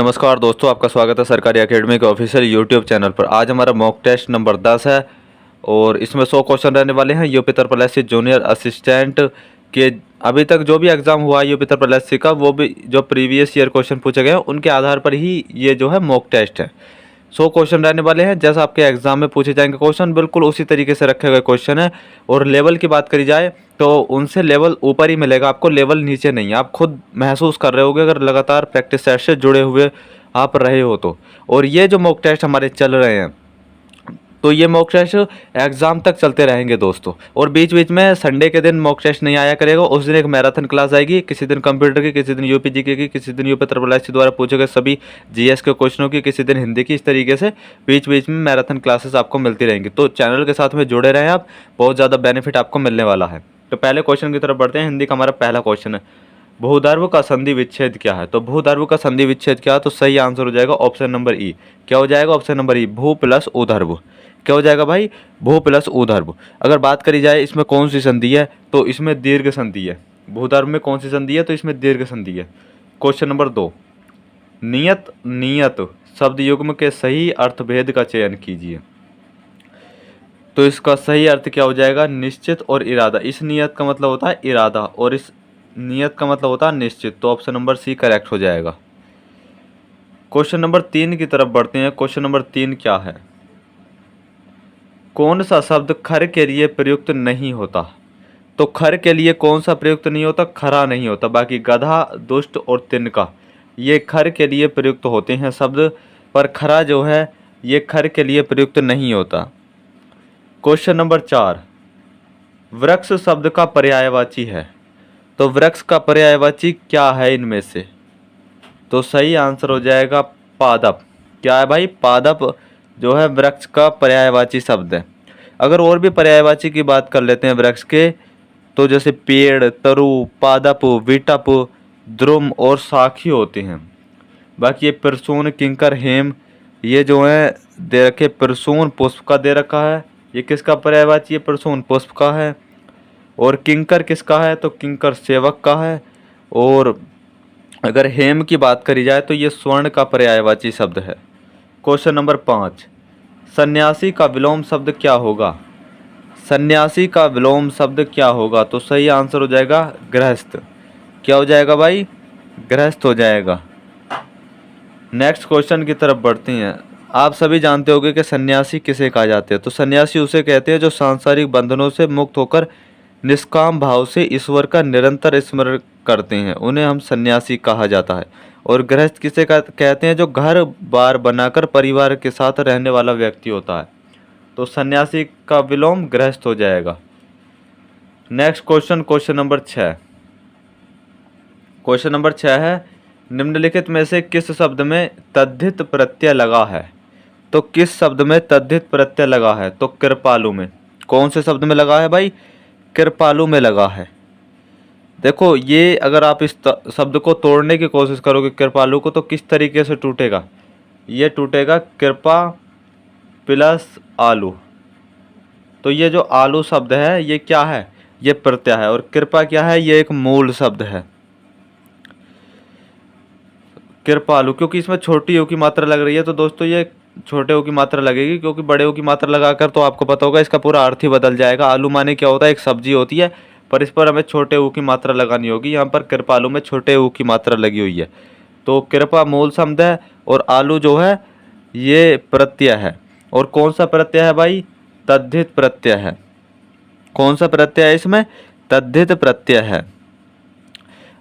नमस्कार दोस्तों, आपका स्वागत है सरकारी एकेडमी के ऑफिशियल यूट्यूब चैनल पर। आज हमारा मॉक टेस्ट नंबर 10 है और इसमें 100 क्वेश्चन रहने वाले हैं। यूपी उत्तर प्रदेश से जूनियर असिस्टेंट के अभी तक जो भी एग्ज़ाम हुआ है यूपी उत्तर प्रदेश का, वो भी जो प्रीवियस ईयर क्वेश्चन पूछे गए हैं उनके आधार पर ही ये जो है मॉक टेस्ट है। 100 क्वेश्चन रहने वाले हैं। जैसा आपके एग्जाम में पूछे जाएंगे क्वेश्चन, बिल्कुल उसी तरीके से रखे गए क्वेश्चन है। और लेवल की बात करी जाए तो उनसे लेवल ऊपर ही मिलेगा आपको, लेवल नीचे नहीं है। आप खुद महसूस कर रहे होगे अगर लगातार प्रैक्टिस सेट से जुड़े हुए आप रहे हो तो। और ये जो मॉक टेस्ट हमारे चल रहे हैं, तो ये मॉक टेस्ट एग्ज़ाम तक चलते रहेंगे दोस्तों। और बीच बीच में संडे के दिन मॉक टेस्ट नहीं आया करेगा, उस दिन एक मैराथन क्लास आएगी। किसी दिन कंप्यूटर की, किसी दिन यूपी जीके की, किसी दिन यूपी उत्तर प्रदेश द्वारा पूछे गए सभी जीएस के क्वेश्चनों की, किसी दिन हिंदी की। इस तरीके से बीच बीच में मैराथन क्लासेस आपको मिलती रहेंगी। तो चैनल के साथ में जुड़े रहें आप, बहुत ज़्यादा बेनिफिट आपको मिलने वाला है। तो पहले क्वेश्चन की तरफ बढ़ते हैं। हिंदी का हमारा पहला क्वेश्चन है, भूधर्व का संधि विच्छेद क्या है? तो भूधर्व का संधि विच्छेद क्या है? तो सही आंसर हो जाएगा ऑप्शन नंबर ई। क्या हो जाएगा? ऑप्शन नंबर ई, भू प्लस उधर्व। क्या हो जाएगा भाई? भू प्लस उधर्व। अगर बात करी जाए इसमें कौन सी संधि है, तो इसमें दीर्घ संधि है। भूधर्व में कौन सी संधि है? तो इसमें दीर्घ संधि है। क्वेश्चन नंबर 2, नियत नियत शब्द युग्म के सही अर्थभेद का चयन कीजिए। तो इसका सही अर्थ क्या हो जाएगा? निश्चित और इरादा। इस नियत का मतलब होता है इरादा और इस नियत का मतलब होता है निश्चित। तो ऑप्शन नंबर सी करेक्ट हो जाएगा। क्वेश्चन नंबर 3 की तरफ बढ़ते हैं। क्वेश्चन नंबर 3 क्या है? कौन सा शब्द खर के लिए प्रयुक्त नहीं होता? तो खर के लिए कौन सा प्रयुक्त नहीं होता? खरा नहीं होता। बाकी गधा, दुष्ट और तिनका ये खर के लिए प्रयुक्त होते हैं शब्द, पर खरा जो है ये खर के लिए प्रयुक्त नहीं होता। क्वेश्चन नंबर 4, वृक्ष शब्द का पर्यायवाची है। तो वृक्ष का पर्यायवाची क्या है इनमें से? तो सही आंसर हो जाएगा पादप। क्या है भाई? पादप जो है वृक्ष का पर्यायवाची शब्द है। अगर और भी पर्यायवाची की बात कर लेते हैं वृक्ष के, तो जैसे पेड़, तरु, पादप, विटप, द्रुम और साखी होते हैं। बाकी ये प्रसून, किंकर, हेम ये जो है दे रखे। प्रसून पुष्प का दे रखा है, ये किसका पर्यायवाची है? प्रसून पुष्प का है। और किंकर किसका है? तो किंकर सेवक का है। और अगर हेम की बात करी जाए तो ये स्वर्ण का पर्यायवाची शब्द है। क्वेश्चन नंबर 5, सन्यासी का विलोम शब्द क्या होगा? सन्यासी का विलोम शब्द क्या होगा? तो सही आंसर हो जाएगा गृहस्थ। क्या हो जाएगा भाई? गृहस्थ हो जाएगा। नेक्स्ट क्वेश्चन की तरफ बढ़ते हैं। आप सभी जानते होंगे कि सन्यासी किसे कहा जाता है? तो सन्यासी उसे कहते हैं जो सांसारिक बंधनों से मुक्त होकर निष्काम भाव से ईश्वर का निरंतर स्मरण करते हैं, उन्हें हम सन्यासी कहा जाता है। और गृहस्थ किसे कहते हैं? जो घर बार बनाकर परिवार के साथ रहने वाला व्यक्ति होता है। तो सन्यासी का विलोम गृहस्थ हो जाएगा। Next question, question number 6। Question number 6 है, निम्नलिखित में से किस शब्द में तद्धित प्रत्यय लगा है? तो किस शब्द में तद्धित प्रत्यय लगा है? तो कृपालु में। कौन से शब्द में लगा है भाई? कृपालु में लगा है। देखो ये अगर आप इस शब्द को तोड़ने की कोशिश करोगे कृपालु को, तो किस तरीके से टूटेगा? ये टूटेगा कृपा प्लस आलू। तो ये जो आलू शब्द है ये क्या है? ये प्रत्यय है। और कृपा क्या है? ये एक मूल शब्द है। कृपालु, क्योंकि इसमें छोटी ओ की मात्रा लग रही है, तो दोस्तों ये छोटे ओ की मात्रा लगेगी, क्योंकि बड़े ओ की मात्रा लगाकर तो आपको पता होगा इसका पूरा अर्थ ही बदल जाएगा। आलू माने क्या होता है? एक सब्जी होती है, पर इस पर हमें छोटे ऊ की मात्रा लगानी होगी। यहाँ पर कृपालु में छोटे ऊ की मात्रा लगी हुई है। तो कृपा मूल शब्द है और आलू जो है ये प्रत्यय है। और कौन सा प्रत्यय है भाई? तद्धित प्रत्यय है। कौन सा प्रत्यय है इसमें? तद्धित प्रत्यय है।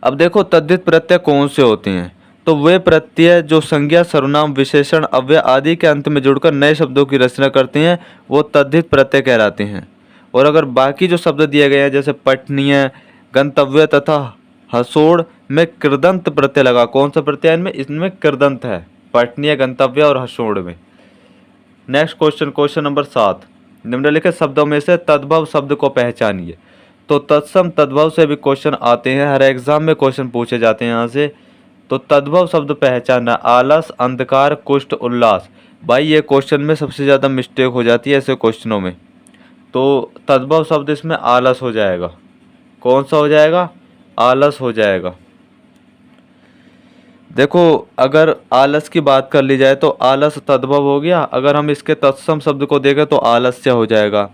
अब देखो तद्धित प्रत्यय कौन से होते हैं? तो वे प्रत्यय जो संज्ञा, सर्वनाम, विशेषण, अव्यय आदि के अंत में जुड़कर नए शब्दों की रचना करते हैं, वो तद्धित प्रत्यय कहलाते हैं। और अगर बाकी जो शब्द दिए गए हैं जैसे पठनीय, गंतव्य तथा हसोड़ में कृदंत प्रत्यय लगा। कौन सा प्रत्यय इनमें? इसमें कृदंत है, पठनीय, गंतव्य और हसोड़ में। नेक्स्ट क्वेश्चन, क्वेश्चन नंबर 7, निम्नलिखित शब्दों में से तद्भव शब्द को पहचानिए। तो तत्सम तद्भव से भी क्वेश्चन आते हैं, हर एग्जाम में क्वेश्चन पूछे जाते हैं यहाँ से। तो तद्भव शब्द पहचानना, आलस, अंधकार, कुष्ठ, उल्लास। भाई ये क्वेश्चन में सबसे ज़्यादा मिस्टेक हो जाती है ऐसे क्वेश्चनों में। तो तद्भव शब्द इसमें आलस हो जाएगा। कौन सा हो जाएगा? आलस हो जाएगा। देखो, अगर आलस की बात कर ली जाए तो आलस तद्भव हो गया, अगर हम इसके तत्सम शब्द को देखें तो आलस्य हो जाएगा।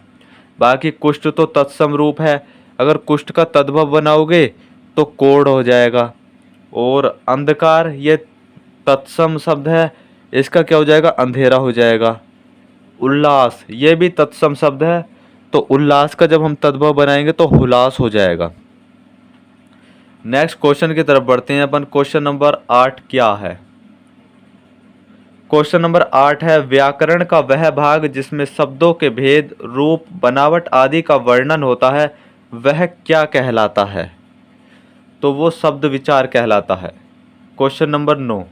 बाकी कुष्ठ तो तत्सम रूप है, अगर कुष्ठ का तद्भव बनाओगे तो कोढ़ हो जाएगा। और अंधकार ये तत्सम शब्द है, इसका क्या हो जाएगा, अंधेरा हो जाएगा। उल्लास ये भी तत्सम शब्द है, तो उल्लास का जब हम तद्भव बनाएंगे तो हुलास हो जाएगा। नेक्स्ट क्वेश्चन की तरफ बढ़ते हैं अपन। क्वेश्चन नंबर 8 क्या है? क्वेश्चन नंबर 8 है, व्याकरण का वह भाग जिसमें शब्दों के भेद, रूप, बनावट आदि का वर्णन होता है, वह क्या कहलाता है? तो वो शब्द विचार कहलाता है। क्वेश्चन नंबर 9,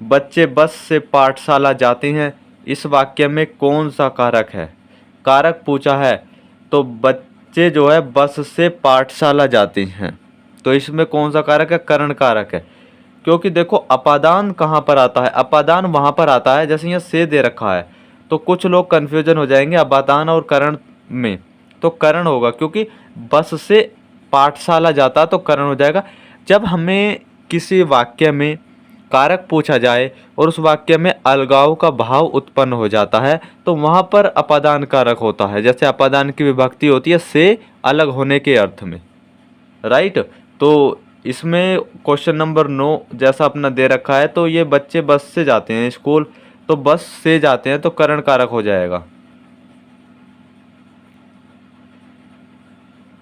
बच्चे बस से पाठशाला जाते हैं, इस वाक्य में कौन सा कारक है? कारक पूछा है, तो बच्चे जो है बस से पाठशाला जाते हैं, तो इसमें कौन सा कारक है? करण कारक है। क्योंकि देखो अपादान कहाँ पर आता है? अपादान वहाँ पर आता है, जैसे यहाँ से दे रखा है, तो कुछ लोग कन्फ्यूजन हो जाएंगे अपादान और करण में, तो करण होगा, क्योंकि बस से पाठशाला जाता तो करण हो जाएगा। जब हमें किसी वाक्य में कारक पूछा जाए और उस वाक्य में अलगाव का भाव उत्पन्न हो जाता है, तो वहाँ पर अपादान कारक होता है। जैसे अपादान की विभक्ति होती है से अलग होने के अर्थ में, राइट। तो इसमें क्वेश्चन नंबर 9 जैसा अपना दे रखा है, तो ये बच्चे बस से जाते हैं स्कूल, तो बस से जाते हैं तो करण कारक हो जाएगा।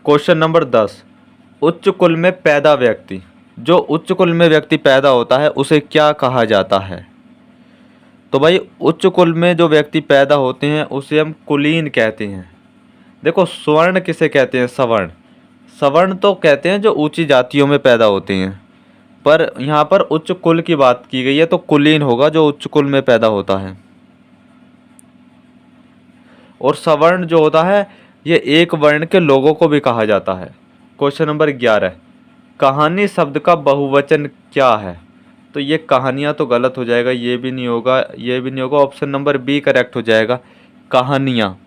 क्वेश्चन नंबर 10, उच्च कुल में पैदा व्यक्ति, जो उच्च कुल में व्यक्ति पैदा होता है उसे क्या कहा जाता है? तो भाई उच्च कुल में जो व्यक्ति पैदा होते हैं उसे हम कुलीन कहते हैं। देखो स्वर्ण किसे कहते हैं? सवर्ण। सवर्ण तो कहते हैं जो ऊंची जातियों में पैदा होते हैं, पर यहाँ पर उच्च कुल की बात की गई है, तो कुलीन होगा जो उच्च कुल में पैदा होता है। और सवर्ण जो होता है ये एक वर्ण के लोगों को भी कहा जाता है। क्वेश्चन नंबर 11, कहानी शब्द का बहुवचन क्या है? तो ये कहानियाँ तो गलत हो जाएगा, ये भी नहीं होगा, ये भी नहीं होगा, ऑप्शन नंबर बी करेक्ट हो जाएगा, कहानियाँ।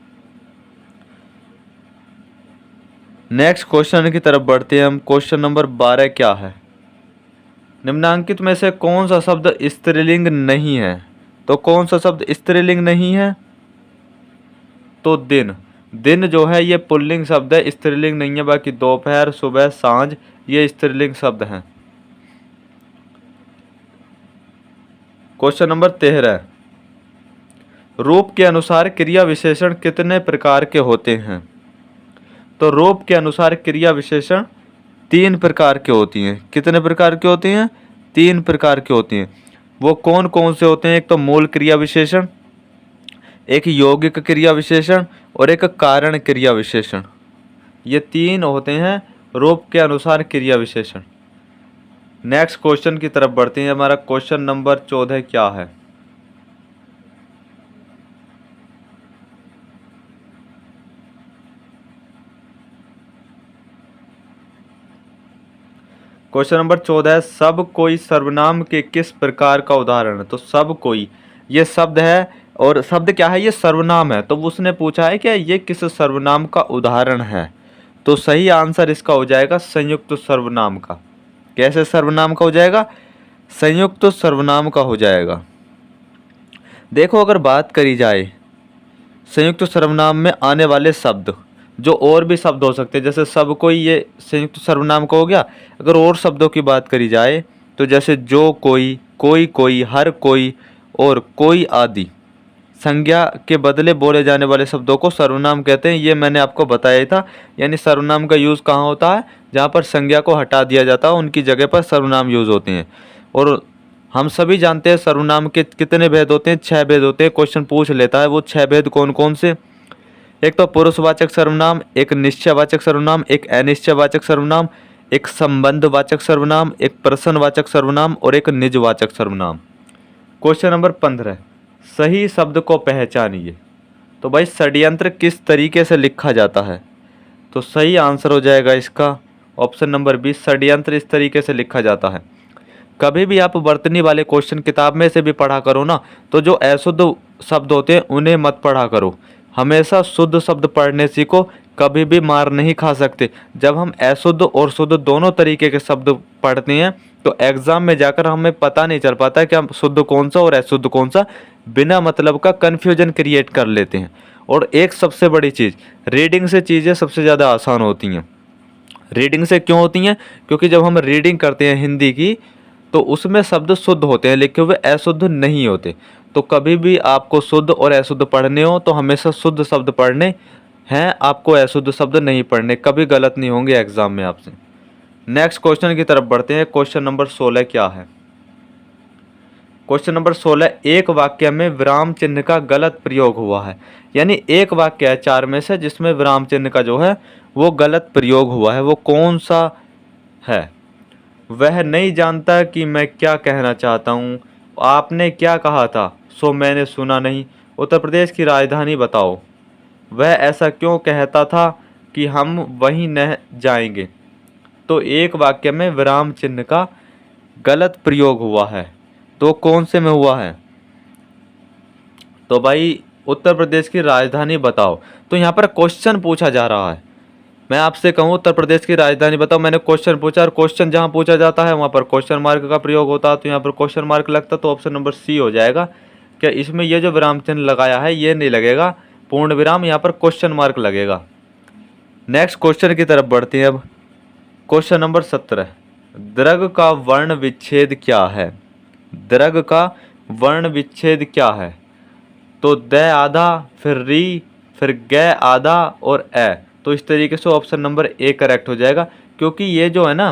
नेक्स्ट क्वेश्चन की तरफ बढ़ते हैं हम। क्वेश्चन नंबर 12 क्या है? निम्नांकित में से कौन सा शब्द स्त्रीलिंग नहीं है? तो कौन सा शब्द स्त्रीलिंग नहीं है? तो दिन। दिन जो है ये पुल्लिंग शब्द है, स्त्रीलिंग नहीं है। बाकी दोपहर, सुबह, सांझ ये स्त्रीलिंग शब्द हैं। क्वेश्चन नंबर 13, रूप के अनुसार क्रिया विशेषण कितने प्रकार के होते हैं? तो रूप के अनुसार क्रिया विशेषण 3 प्रकार के होती हैं। कितने प्रकार के होती हैं? 3 प्रकार की होती हैं। वो कौन कौन से होते हैं? एक तो मूल क्रिया विशेषण, एक यौगिक क्रिया विशेषण और एक कारण क्रिया विशेषण। ये 3 होते हैं रूप के अनुसार क्रिया विशेषण। नेक्स्ट क्वेश्चन की तरफ बढ़ते हैं। हमारा क्वेश्चन नंबर 14 क्या है? क्वेश्चन नंबर 14 है, सब कोई सर्वनाम के किस प्रकार का उदाहरण है? तो सब कोई ये शब्द है, और शब्द क्या है? ये सर्वनाम है। तो उसने पूछा है कि ये किस सर्वनाम का उदाहरण है? तो सही आंसर इसका हो जाएगा संयुक्त सर्वनाम का। कैसे सर्वनाम का हो जाएगा? संयुक्त सर्वनाम का हो जाएगा। देखो अगर बात करी जाए संयुक्त सर्वनाम में आने वाले शब्द, जो और भी शब्द हो सकते हैं, जैसे सब कोई ये संयुक्त सर्वनाम का हो गया। अगर और शब्दों की बात करी जाए तो जैसे जो कोई, कोई, हर कोई और कोई आदि संज्ञा के बदले बोले जाने वाले शब्दों को सर्वनाम कहते हैं। ये मैंने आपको बताया ही था। यानी सर्वनाम का यूज़ कहाँ होता है? जहाँ पर संज्ञा को हटा दिया जाता है उनकी जगह पर सर्वनाम यूज़ होते हैं। और हम सभी जानते हैं सर्वनाम के कितने भेद होते हैं? 6 भेद होते हैं। क्वेश्चन पूछ लेता है वो 6 भेद कौन कौन से? एक तो पुरुषवाचक सर्वनाम, एक निश्चयवाचक सर्वनाम, एक अनिश्चयवाचक सर्वनाम, एक संबंधवाचक सर्वनाम, एक प्रश्नवाचक सर्वनाम और एक निजवाचक सर्वनाम। क्वेश्चन नंबर 15, सही शब्द को पहचानिए। तो भाई षड्यंत्र किस तरीके से लिखा जाता है? तो सही आंसर हो जाएगा इसका ऑप्शन नंबर 20, षड्यंत्र इस तरीके से लिखा जाता है। कभी भी आप वर्तनी वाले क्वेश्चन किताब में से भी पढ़ा करो ना, तो जो अशुद्ध शब्द होते हैं उन्हें मत पढ़ा करो। हमेशा शुद्ध शब्द पढ़ने सीखो, कभी भी मार नहीं खा सकते। जब हम अशुद्ध और शुद्ध दोनों तरीके के शब्द पढ़ते हैं तो एग्जाम में जाकर हमें पता नहीं चल पाता कि हम शुद्ध कौन सा और अशुद्ध कौन सा, बिना मतलब का कन्फ्यूजन क्रिएट कर लेते हैं। और एक सबसे बड़ी चीज़, रीडिंग से चीज़ें सबसे ज़्यादा आसान होती हैं। रीडिंग से क्यों होती हैं? क्योंकि जब हम रीडिंग करते हैं हिंदी की, तो उसमें शब्द शुद्ध होते हैं, लिखे हुए अशुद्ध नहीं होते। तो कभी भी आपको शुद्ध और अशुद्ध पढ़ने हो तो हमेशा शुद्ध शब्द पढ़ने हैं, आपको अशुद्ध शब्द नहीं पढ़ने, कभी गलत नहीं होंगे एग्जाम में आपसे। नेक्स्ट क्वेश्चन की तरफ बढ़ते हैं। क्वेश्चन नंबर 16 क्या है? क्वेश्चन नंबर 16, एक वाक्य में विराम चिन्ह का गलत प्रयोग हुआ है। यानी एक वाक्य है 4 में से जिसमें विराम चिन्ह का जो है वो गलत प्रयोग हुआ है, वो कौन सा है? वह नहीं जानता कि मैं क्या कहना चाहता हूँ, आपने क्या कहा था सो मैंने सुना नहीं, उत्तर प्रदेश की राजधानी बताओ, वह ऐसा क्यों कहता था कि हम वहीं न जाएंगे। तो एक वाक्य में विराम चिन्ह का गलत प्रयोग हुआ है, तो कौन से में हुआ है? तो भाई उत्तर प्रदेश की राजधानी बताओ। तो यहाँ पर क्वेश्चन पूछा जा रहा है, मैं आपसे कहूँ उत्तर प्रदेश की राजधानी बताओ, मैंने क्वेश्चन पूछा, और क्वेश्चन जहाँ पूछा जाता है वहाँ पर क्वेश्चन मार्क का प्रयोग होता है, तो यहाँ पर क्वेश्चन मार्क लगता, तो ऑप्शन नंबर सी हो जाएगा। क्या इसमें ये जो विराम चिन्ह लगाया है ये नहीं लगेगा पूर्ण विराम, यहाँ पर क्वेश्चन मार्क लगेगा। नेक्स्ट क्वेश्चन की तरफ बढ़ते हैं अब। क्वेश्चन नंबर 17, दीर्घ का वर्ण विच्छेद क्या है? दीर्घ का वर्ण विच्छेद क्या है? तो द आधा, फिर री, फिर ग आधा और ए। तो इस तरीके से ऑप्शन नंबर ए करेक्ट हो जाएगा, क्योंकि ये जो है ना,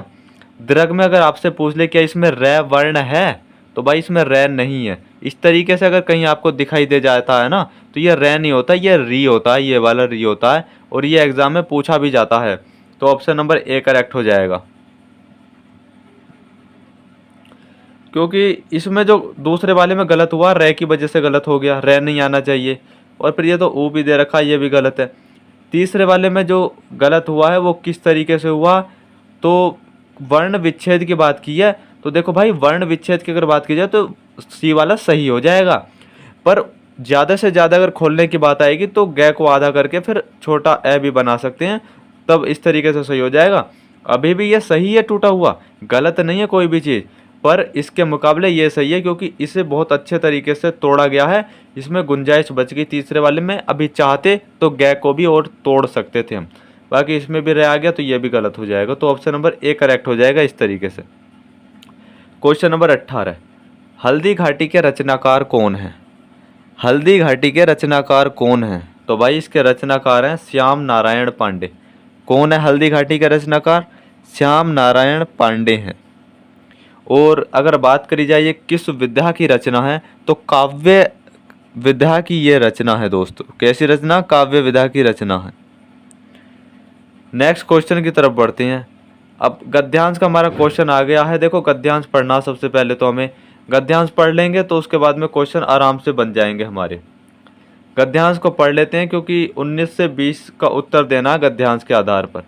दीर्घ में अगर आपसे पूछ ले क्या इसमें रै वर्ण है, तो भाई इसमें रै नहीं है। इस तरीके से अगर कहीं आपको दिखाई दे जाता है ना, तो ये रै नहीं होता, ये री होता है, ये वाला री होता है, और ये एग्जाम में पूछा भी जाता है। तो ऑप्शन नंबर ए करेक्ट हो जाएगा, क्योंकि इसमें जो दूसरे वाले में गलत हुआ रै की वजह से गलत हो गया, रै नहीं आना चाहिए, और फिर ये तो ऊ भी दे रखा है, ये भी गलत है। तीसरे वाले में जो गलत हुआ है वो किस तरीके से हुआ? तो वर्ण विच्छेद की बात की है, तो देखो भाई वर्ण विच्छेद की अगर बात की जाए तो सी वाला सही हो जाएगा, पर ज़्यादा से ज़्यादा अगर खोलने की बात आएगी तो ग को आधा करके फिर छोटा ए भी बना सकते हैं, तब इस तरीके से सही हो जाएगा। अभी भी ये सही है, टूटा हुआ, गलत नहीं है कोई भी चीज़, पर इसके मुकाबले ये सही है क्योंकि इसे बहुत अच्छे तरीके से तोड़ा गया है, इसमें गुंजाइश बच गई तीसरे वाले में। अभी चाहते तो गै को भी और तोड़ सकते थे हम, बाकी इसमें भी रह आ गया तो ये भी गलत हो जाएगा, तो ऑप्शन नंबर ए करेक्ट हो जाएगा इस तरीके से। क्वेश्चन नंबर 18, हल्दी घाटी के रचनाकार कौन है? हल्दी घाटी के रचनाकार कौन है? तो भाई इसके रचनाकार हैं श्याम नारायण पांडे। कौन है हल्दी घाटी के रचनाकार? श्याम नारायण पांडे हैं। और अगर बात करी जाए ये किस विधा की रचना है, तो काव्य विधा की ये रचना है दोस्तों। कैसी रचना? काव्य विधा की रचना है। नेक्स्ट क्वेश्चन की तरफ बढ़ते हैं। अब गद्यांश का हमारा क्वेश्चन आ गया है। देखो गद्यांश पढ़ना, सबसे पहले तो हमें गद्यांश पढ़ लेंगे तो उसके बाद में क्वेश्चन आराम से बन जाएंगे हमारे। गद्यांश को पढ़ लेते हैं क्योंकि 19 से 20 का उत्तर देना गद्यांश के आधार पर।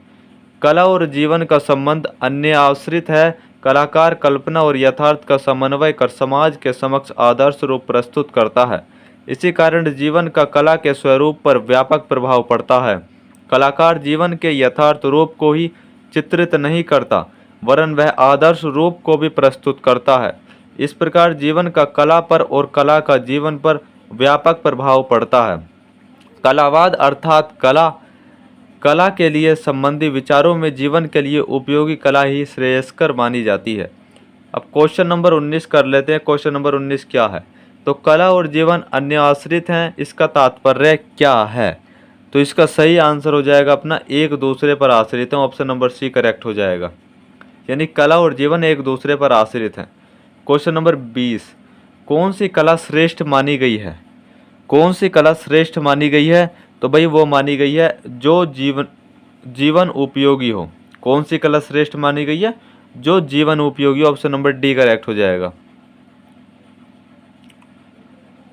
कला और जीवन का संबंध अन्य आश्रित है, कलाकार कल्पना और यथार्थ का समन्वय कर समाज के समक्ष आदर्श रूप प्रस्तुत करता है। इसी कारण जीवन का कला के स्वरूप पर व्यापक प्रभाव पड़ता है। कलाकार जीवन के यथार्थ रूप को ही चित्रित नहीं करता, वरन वह आदर्श रूप को भी प्रस्तुत करता है। इस प्रकार जीवन का कला पर और कला का जीवन पर व्यापक प्रभाव पड़ता है। कलावाद अर्थात कला के लिए संबंधी विचारों में जीवन के लिए उपयोगी कला ही श्रेयस्कर मानी जाती है। अब क्वेश्चन नंबर 19 कर लेते हैं। क्वेश्चन नंबर 19 क्या है? तो कला और जीवन अन्य आश्रित हैं, इसका तात्पर्य क्या है? तो इसका सही आंसर हो जाएगा अपना एक दूसरे पर आश्रित हैं। ऑप्शन नंबर सी करेक्ट हो जाएगा, यानी कला और जीवन एक दूसरे पर आश्रित हैं। क्वेश्चन नंबर 20, कौन सी कला श्रेष्ठ मानी गई है? कौन सी कला श्रेष्ठ मानी गई है? तो भाई वो मानी गई है जो जीवन उपयोगी हो। कौन सी कला श्रेष्ठ मानी गई है? जो जीवन उपयोगी। ऑप्शन नंबर डी करेक्ट हो जाएगा।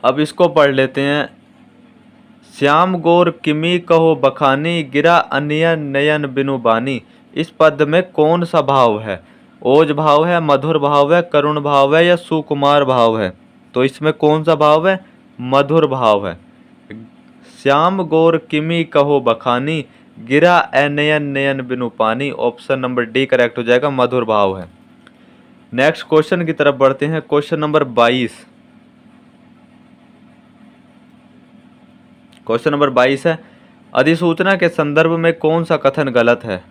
अब इसको पढ़ लेते हैं। श्याम गौर किमी कहो बखानी, गिरा अनियन नयन बिनु बानी। इस पद में कौन सा भाव है? ओज भाव है, मधुर भाव है, करुण भाव है या सुकुमार भाव है? तो इसमें कौन सा भाव है? मधुर भाव है। श्याम गौर किमी कहो बखानी, गिरा अनयन नयन बिनु पानी। ऑप्शन नंबर डी करेक्ट हो जाएगा, मधुर भाव है। नेक्स्ट क्वेश्चन की तरफ बढ़ते हैं। Question number 22। क्वेश्चन नंबर 22 है, अधिसूचना के संदर्भ में कौन सा कथन गलत है?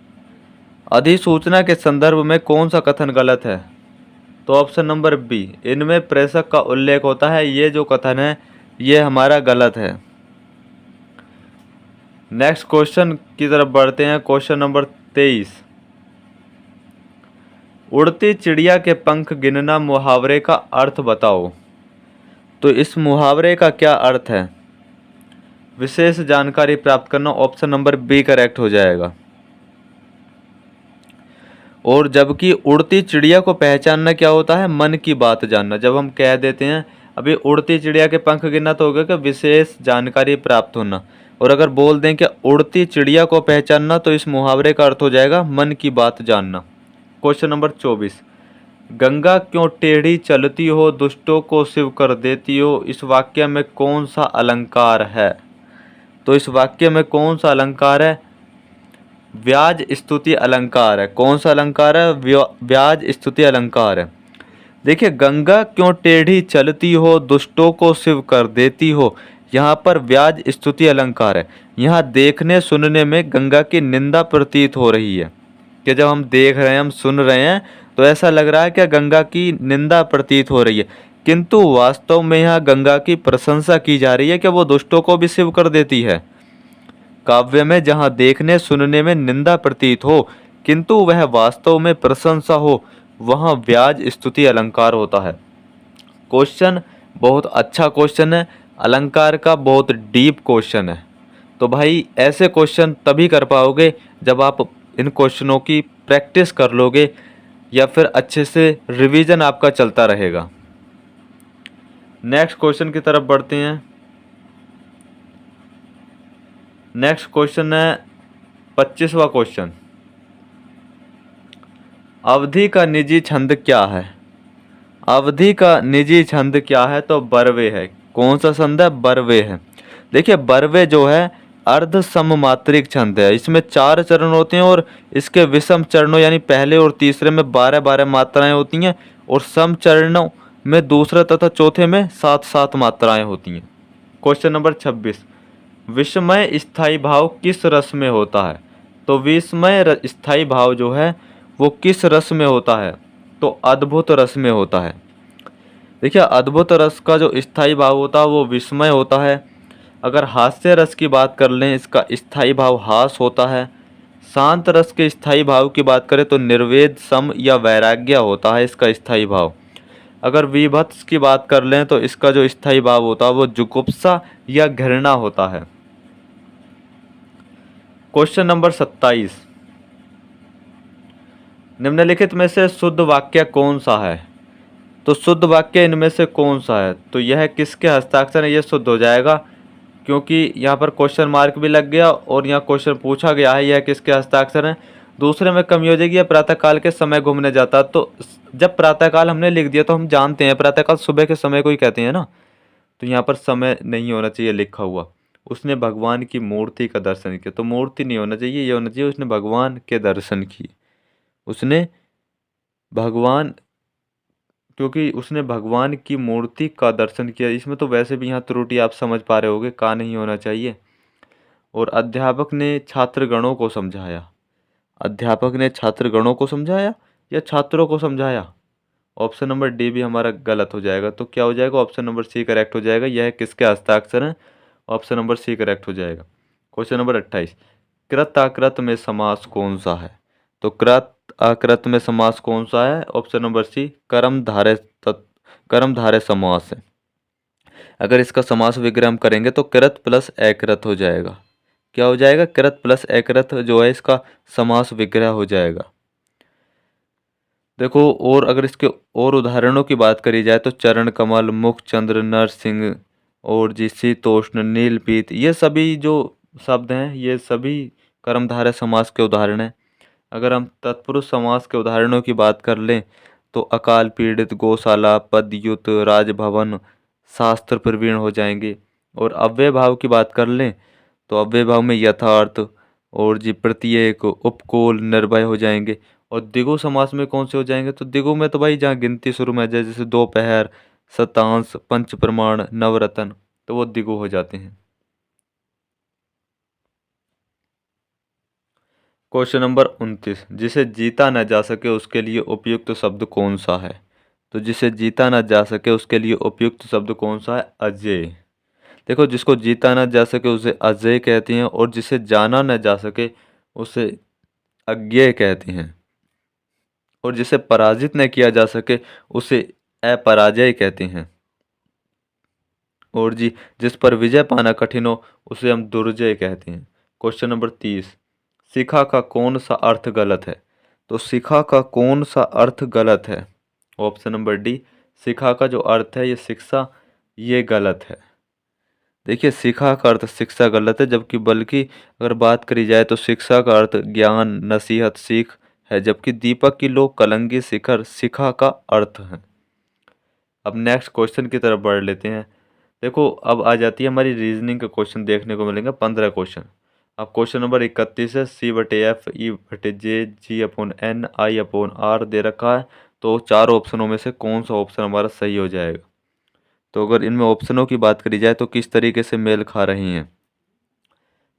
अधिसूचना के संदर्भ में कौन सा कथन गलत है? तो ऑप्शन नंबर बी, इनमें प्रेषक का उल्लेख होता है, ये जो कथन है ये हमारा गलत है। नेक्स्ट क्वेश्चन की तरफ बढ़ते हैं। क्वेश्चन नंबर 23, उड़ती चिड़िया के पंख गिनना मुहावरे का अर्थ बताओ। तो इस मुहावरे का क्या अर्थ है? विशेष जानकारी प्राप्त करना, ऑप्शन नंबर बी करेक्ट हो जाएगा। और जबकि उड़ती चिड़िया को पहचानना क्या होता है? मन की बात जानना। जब हम कह देते हैं अभी उड़ती चिड़िया के पंख गिनना, तो हो गया कि विशेष जानकारी प्राप्त होना। और अगर बोल दें कि उड़ती चिड़िया को पहचानना, तो इस मुहावरे का अर्थ हो जाएगा मन की बात जानना। क्वेश्चन नंबर 24, गंगा क्यों टेढ़ी चलती हो, दुष्टों को शिव कर देती हो, इस वाक्य में कौन सा अलंकार है? तो इस वाक्य में कौन सा अलंकार है? व्याज स्तुति अलंकार है। कौन सा अलंकार है? व्याज स्तुति अलंकार है। देखिए, गंगा क्यों टेढ़ी चलती हो, दुष्टों को शिव कर देती हो, यहाँ पर व्याज स्तुति अलंकार है। यहाँ देखने सुनने में गंगा की निंदा प्रतीत हो रही है कि जब हम देख रहे हैं, हम सुन रहे हैं, तो ऐसा लग रहा है कि गंगा की निंदा प्रतीत हो रही है, किंतु वास्तव में यहाँ गंगा की प्रशंसा की जा रही है कि वो दुष्टों को भी शिव कर देती है। काव्य में जहाँ देखने सुनने में निंदा प्रतीत हो किंतु वह वास्तव में प्रशंसा हो, वहाँ व्याज स्तुति अलंकार होता है। क्वेश्चन बहुत अच्छा क्वेश्चन है, अलंकार का बहुत डीप क्वेश्चन है। तो भाई ऐसे क्वेश्चन तभी कर पाओगे जब आप इन क्वेश्चनों की प्रैक्टिस कर लोगे या फिर अच्छे से रिवीजन आपका चलता रहेगा। नेक्स्ट क्वेश्चन की तरफ बढ़ते हैं। नेक्स्ट क्वेश्चन है 25वां क्वेश्चन, अवधि का निजी छंद क्या है? अवधि का निजी छंद क्या है? तो बरवे है। कौन सा छंद है? बरवे है। देखिए, बरवे जो है अर्ध सममात्रिक छंद है। इसमें 4 चरण होते हैं और इसके विषम चरणों यानी पहले और तीसरे में 12-12 मात्राएं होती हैं और सम चरणों में दूसरे तथा चौथे में 7-7 मात्राएं होती हैं। क्वेश्चन नंबर 26, विस्मय स्थायी भाव किस रस में होता है? तो विस्मय स्थायी भाव जो है वो किस रस में होता है? तो अद्भुत रस में होता है। देखिए, अद्भुत रस का जो स्थायी भाव होता है वो विस्मय होता है। अगर हास्य रस की बात कर लें, इसका स्थायी भाव हास होता है। शांत रस के स्थायी भाव की बात करें तो निर्वेद, सम या वैराग्य होता है इसका स्थायी भाव। अगर विभत्स की बात कर लें तो इसका जो स्थायी भाव होता है वो जुगुप्सा या घृणा होता है। क्वेश्चन नंबर 27, निम्नलिखित में से शुद्ध वाक्य कौन सा है? तो शुद्ध वाक्य इनमें से कौन सा है? तो यह किसके हस्ताक्षर है? यह शुद्ध हो जाएगा, क्योंकि यहाँ पर क्वेश्चन मार्क भी लग गया और यहाँ क्वेश्चन पूछा गया है यह किसके हस्ताक्षर है। दूसरे में कमी हो जाएगी, यह प्रातःकाल के समय घूमने जाता। तो जब प्रातःकाल हमने लिख दिया तो हम जानते हैं प्रातःकाल सुबह के समय को ही कहते हैं ना, तो यहाँ पर समय नहीं होना चाहिए लिखा हुआ। उसने भगवान की मूर्ति का दर्शन किया, तो मूर्ति नहीं होना चाहिए, ये होना चाहिए उसने भगवान के दर्शन किए। उसने भगवान, क्योंकि उसने भगवान की मूर्ति का दर्शन किया। इसमें तो वैसे भी यहाँ त्रुटि आप समझ पा रहे होगे, का नहीं होना चाहिए। और अध्यापक ने छात्रगणों को समझाया। अध्यापक ने छात्रगणों को समझाया या छात्रों को समझाया? ऑप्शन नंबर डी भी हमारा गलत हो जाएगा। तो क्या हो जाएगा? ऑप्शन नंबर सी करेक्ट हो जाएगा। यह किसके हस्ताक्षर है? ऑप्शन नंबर सी करेक्ट हो जाएगा। क्वेश्चन नंबर 28, कृत आकृत में समास कौन सा है? तो कृत आकृत में समास कौन सा है? ऑप्शन नंबर सी कर्मधारय समास है। अगर इसका समास विग्रह हम करेंगे तो कृत प्लस अकृत हो जाएगा। क्या हो जाएगा? कृत प्लस अकृत जो है इसका समास विग्रह हो जाएगा। देखो, और अगर इसके और उदाहरणों की बात करी जाए तो चरण कमल, मुख चंद्र, नरसिंह और जी शीतोष्ण, नीलपीत, ये सभी जो शब्द हैं ये सभी कर्मधारय समास के उदाहरण हैं। अगर हम तत्पुरुष समास के उदाहरणों की बात कर लें तो अकाल पीड़ित, गौशाला, पदयुत, राजभवन, शास्त्र प्रवीण हो जाएंगे। और अव्यय भाव की बात कर लें तो अव्यय भाव में यथार्थ और जी प्रत्येक, उपकूल, निर्भय हो जाएंगे। और द्विगु समास में कौन से हो जाएंगे? तो द्विगु में तो भाई जहाँ गिनती शुरू में आ जाए, जैसे दोपहर, शतांश, पंच प्रमाण, नवरत्न, तो वो द्विगु हो जाते हैं। क्वेश्चन नंबर 29, जिसे जीता न जा सके उसके लिए उपयुक्त शब्द कौन सा है? तो जिसे जीता न जा सके उसके लिए उपयुक्त शब्द कौन सा है? अजेय। देखो, जिसको जीता न जा सके उसे अजेय कहते हैं, और जिसे जाना न जा सके उसे अज्ञेय कहते हैं, और जिसे पराजित न किया जा सके उसे अपराजय कहते हैं, और जी जिस पर विजय पाना कठिन हो उसे हम दुर्जय कहते हैं। क्वेश्चन नंबर 30, शिखा का कौन सा अर्थ गलत है? तो शिखा का कौन सा अर्थ गलत है? ऑप्शन नंबर डी, शिखा का जो अर्थ है ये शिक्षा, ये गलत है। देखिए, शिखा का अर्थ शिक्षा गलत है, जबकि बल्कि अगर बात करी जाए तो शिक्षा का अर्थ ज्ञान, नसीहत, सीख है, जबकि दीपक की लो, कलंगी, शिखर शिखा का अर्थ है। अब नेक्स्ट क्वेश्चन की तरफ बढ़ लेते हैं। देखो, अब आ जाती है हमारी रीजनिंग का क्वेश्चन, देखने को मिलेंगे 15 क्वेश्चन। अब क्वेश्चन नंबर 31 है, C/F E/J G/N I/R दे रखा है, तो चार ऑप्शनों में से कौन सा ऑप्शन हमारा सही हो जाएगा? तो अगर इनमें ऑप्शनों की बात करी जाए तो किस तरीके से मेल खा रही हैं?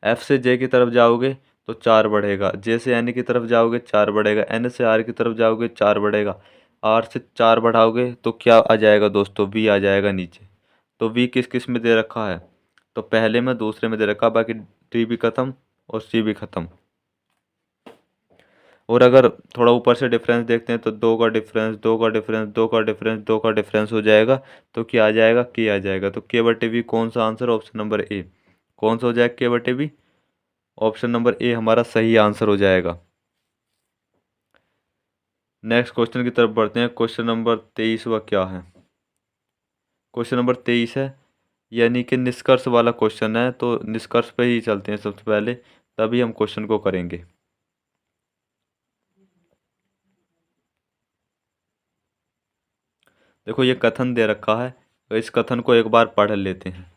F से J की तरफ जाओगे तो 4 बढ़ेगा, J से N की तरफ जाओगे 4 बढ़ेगा, N से R की तरफ जाओगे 4 बढ़ेगा, R से 4 बढ़ाओगे तो क्या आ जाएगा दोस्तों? V आ जाएगा नीचे। तो V किस किस में दे रखा है? तो पहले में, दूसरे में दे रखा, बाकी D भी खत्म और C भी खत्म। और अगर थोड़ा ऊपर से डिफरेंस देखते हैं तो 2 का डिफरेंस, 2 का डिफरेंस, 2 का डिफरेंस, 2 का डिफरेंस हो जाएगा, तो क्या आ जाएगा? K आ जाएगा। तो K/V कौन सा आंसर? ऑप्शन नंबर ए। कौन सा हो जाएगा K/V? ऑप्शन नंबर ए हमारा सही आंसर हो जाएगा। नेक्स्ट क्वेश्चन की तरफ बढ़ते हैं। क्वेश्चन नंबर 23 वह क्या है? क्वेश्चन नंबर 23 है, यानी कि निष्कर्ष वाला क्वेश्चन है, तो निष्कर्ष पे ही चलते हैं सबसे पहले, तभी हम क्वेश्चन को करेंगे। देखो, ये कथन दे रखा है, तो इस कथन को एक बार पढ़ लेते हैं।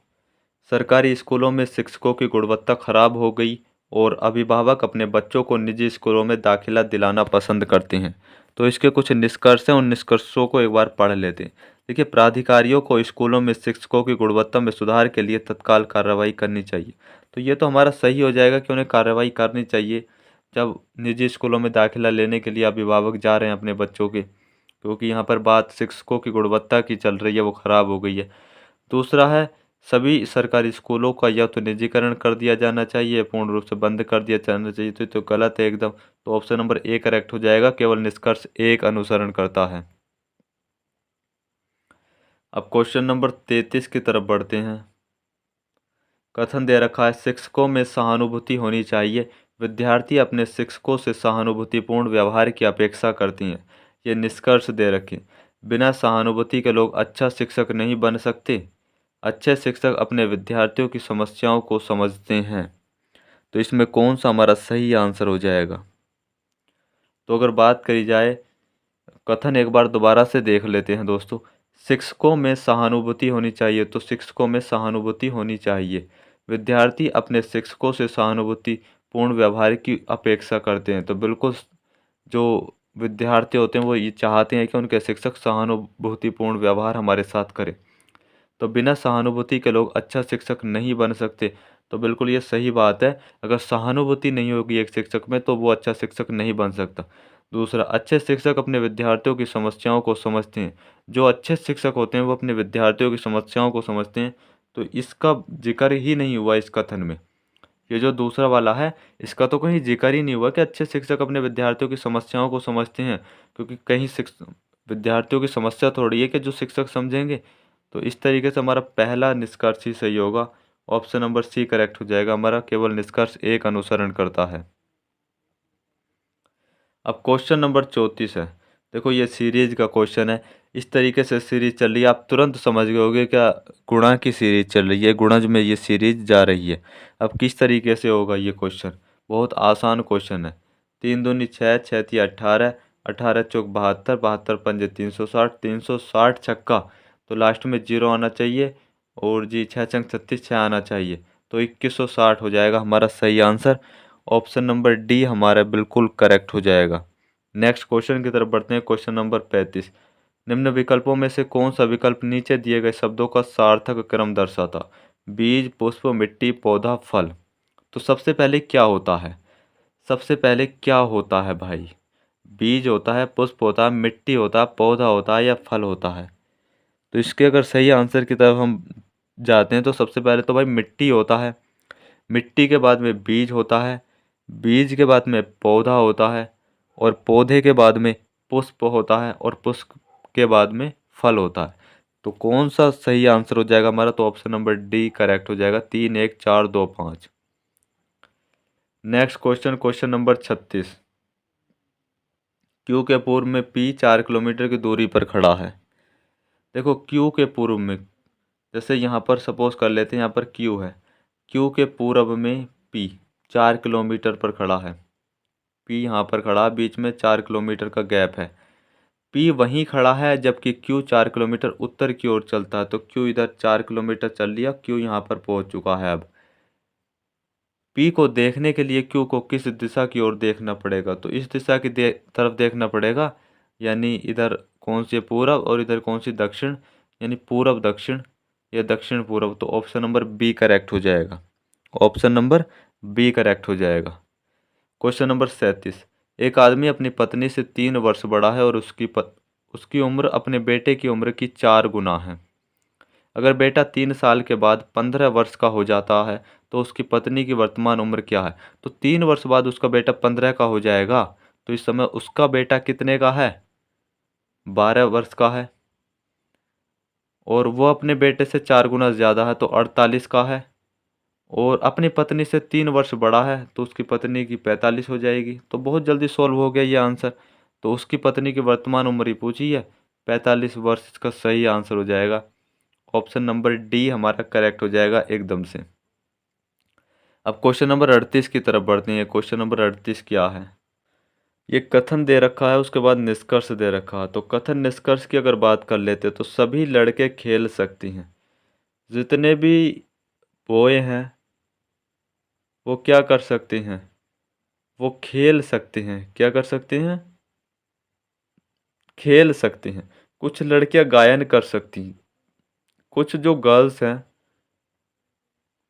सरकारी स्कूलों में शिक्षकों की गुणवत्ता खराब हो गई और अभिभावक अपने बच्चों को निजी स्कूलों में दाखिला दिलाना पसंद करते हैं। तो इसके कुछ निष्कर्ष हैं, उन निष्कर्षों को एक बार पढ़ लेते हैं। देखिए, प्राधिकारियों को स्कूलों में शिक्षकों की गुणवत्ता में सुधार के लिए तत्काल कार्रवाई करनी चाहिए। तो ये तो हमारा सही हो जाएगा कि उन्हें कार्रवाई करनी चाहिए जब निजी स्कूलों में दाखिला लेने के लिए अभिभावक जा रहे हैं अपने बच्चों के, क्योंकि यहाँ पर बात शिक्षकों की गुणवत्ता की चल रही है, वो खराब हो गई है। दूसरा है, सभी सरकारी स्कूलों का या तो निजीकरण कर दिया जाना चाहिए, पूर्ण रूप से बंद कर दिया जाना चाहिए। तो गलत है एकदम। तो ऑप्शन नंबर ए करेक्ट हो जाएगा, केवल निष्कर्ष एक अनुसरण करता है। अब क्वेश्चन नंबर 33 की तरफ बढ़ते हैं। कथन दे रखा है, शिक्षकों में सहानुभूति होनी चाहिए, विद्यार्थी अपने शिक्षकों से सहानुभूतिपूर्ण व्यवहार की अपेक्षा करती हैं। ये निष्कर्ष दे रखे। बिना सहानुभूति के लोग अच्छा शिक्षक नहीं बन सकते। अच्छे शिक्षक अपने विद्यार्थियों की समस्याओं को समझते हैं। तो इसमें कौन सा हमारा सही आंसर हो जाएगा? तो अगर बात करी जाए, कथन एक बार दोबारा से देख लेते हैं दोस्तों। शिक्षकों में सहानुभूति होनी चाहिए, तो शिक्षकों में सहानुभूति होनी चाहिए। विद्यार्थी अपने शिक्षकों से सहानुभूति पूर्ण व्यवहार की अपेक्षा करते हैं। तो बिल्कुल जो विद्यार्थी होते हैं वो ये चाहते हैं कि उनके शिक्षक सहानुभूतिपूर्ण व्यवहार हमारे साथ करें। तो बिना सहानुभूति के लोग अच्छा शिक्षक नहीं बन सकते। तो बिल्कुल ये सही बात है, अगर सहानुभूति नहीं होगी एक शिक्षक में तो वो अच्छा शिक्षक नहीं बन सकता। दूसरा, अच्छे शिक्षक अपने विद्यार्थियों की समस्याओं को समझते हैं। जो अच्छे शिक्षक होते हैं वो अपने विद्यार्थियों की समस्याओं को समझते हैं। तो इसका जिक्र ही नहीं हुआ इस कथन में। ये जो दूसरा वाला है, इसका तो कहीं जिक्र ही नहीं हुआ कि अच्छे शिक्षक अपने विद्यार्थियों की समस्याओं को समझते हैं, क्योंकि कहीं विद्यार्थियों की समस्या थोड़ी है कि जो शिक्षक समझेंगे। तो इस तरीके से हमारा पहला निष्कर्ष ही सही होगा। ऑप्शन नंबर सी करेक्ट हो जाएगा हमारा, केवल निष्कर्ष एक अनुसरण करता है। अब क्वेश्चन नंबर 34 है। देखो, ये सीरीज का क्वेश्चन है। इस तरीके से सीरीज चल रही है, आप तुरंत समझ गए होगे क्या गुणा की सीरीज चल रही है, गुणज में ये सीरीज जा रही है। अब किस तरीके से होगा ये क्वेश्चन? बहुत आसान क्वेश्चन है। 3 दूनी 6, 6 तिया 18, 18 चौक 72, 72 पंजे 360, 360 छक्का, तो लास्ट में 0 आना चाहिए, और जी 6 चंग 36, 6 आना चाहिए। तो 2160 हो जाएगा हमारा सही आंसर। ऑप्शन नंबर डी हमारा बिल्कुल करेक्ट हो जाएगा। नेक्स्ट क्वेश्चन की तरफ बढ़ते हैं। क्वेश्चन नंबर 35, निम्न विकल्पों में से कौन सा विकल्प नीचे दिए गए शब्दों का सार्थक क्रम दर्शाता? बीज, पुष्प, मिट्टी, पौधा, फल। तो सबसे पहले क्या होता है? सबसे पहले क्या होता है भाई? बीज होता है, पुष्प होता है, मिट्टी होता है, पौधा होता है या फल होता है? तो इसके अगर सही आंसर की तरफ हम जाते हैं तो सबसे पहले तो भाई मिट्टी होता है, मिट्टी के बाद में बीज होता है, बीज के बाद में पौधा होता है, और पौधे के बाद में पुष्प होता है, और पुष्प के बाद में फल होता है। तो कौन सा सही आंसर हो जाएगा हमारा? तो ऑप्शन नंबर डी करेक्ट हो जाएगा। 3, 1, 4, 2, 5। Next question, question number 36, Q के पूर्व में पी 4 किलोमीटर की दूरी पर खड़ा है। देखो क्यू के पूर्व में, जैसे यहाँ पर सपोज कर लेते हैं, यहाँ पर क्यू है, क्यू के पूर्व में पी 4 किलोमीटर पर खड़ा है। पी यहाँ पर खड़ा, बीच में 4 किलोमीटर का गैप है। पी वहीं खड़ा है जबकि क्यू 4 किलोमीटर उत्तर की ओर चलता है। तो क्यू इधर 4 किलोमीटर चल लिया, क्यू यहाँ पर पहुँच चुका है। अब पी को देखने के लिए क्यू को किस दिशा की ओर देखना पड़ेगा? तो इस दिशा की तरफ देखना पड़ेगा, यानी इधर कौन सी पूरब और इधर कौन सी दक्षिण, यानी पूरब दक्षिण या दक्षिण पूरब। तो ऑप्शन नंबर बी करेक्ट हो जाएगा। ऑप्शन नंबर बी करेक्ट हो जाएगा। क्वेश्चन नंबर 37, एक आदमी अपनी पत्नी से 3 वर्ष बड़ा है और उसकी उम्र अपने बेटे की उम्र की 4 गुना है। अगर बेटा 3 साल के बाद 15 वर्ष का हो जाता है तो उसकी पत्नी की वर्तमान उम्र क्या है? तो 3 वर्ष बाद उसका बेटा 15 का हो जाएगा, तो इस समय उसका बेटा कितने का है? 12 वर्ष का है, और वो अपने बेटे से 4 गुना ज़्यादा है तो 48 का है, और अपनी पत्नी से 3 वर्ष बड़ा है तो उसकी पत्नी की 45 हो जाएगी। तो बहुत जल्दी सॉल्व हो गया ये आंसर। तो उसकी पत्नी की वर्तमान उम्र ही पूछी है, 45 वर्ष इसका सही आंसर हो जाएगा। ऑप्शन नंबर डी हमारा करेक्ट हो जाएगा एकदम से। अब क्वेश्चन नंबर 38 की तरफ बढ़ते हैं। क्वेश्चन नंबर 38 क्या है? ये कथन दे रखा है, उसके बाद निष्कर्ष दे रखा है। तो कथन निष्कर्ष की अगर बात कर लेते तो सभी लड़के खेल सकती हैं। जितने भी बॉय हैं वो क्या कर सकते हैं? वो खेल सकते हैं। क्या कर सकते हैं? खेल सकते हैं। कुछ लड़कियां गायन कर सकती हैं, कुछ जो गर्ल्स हैं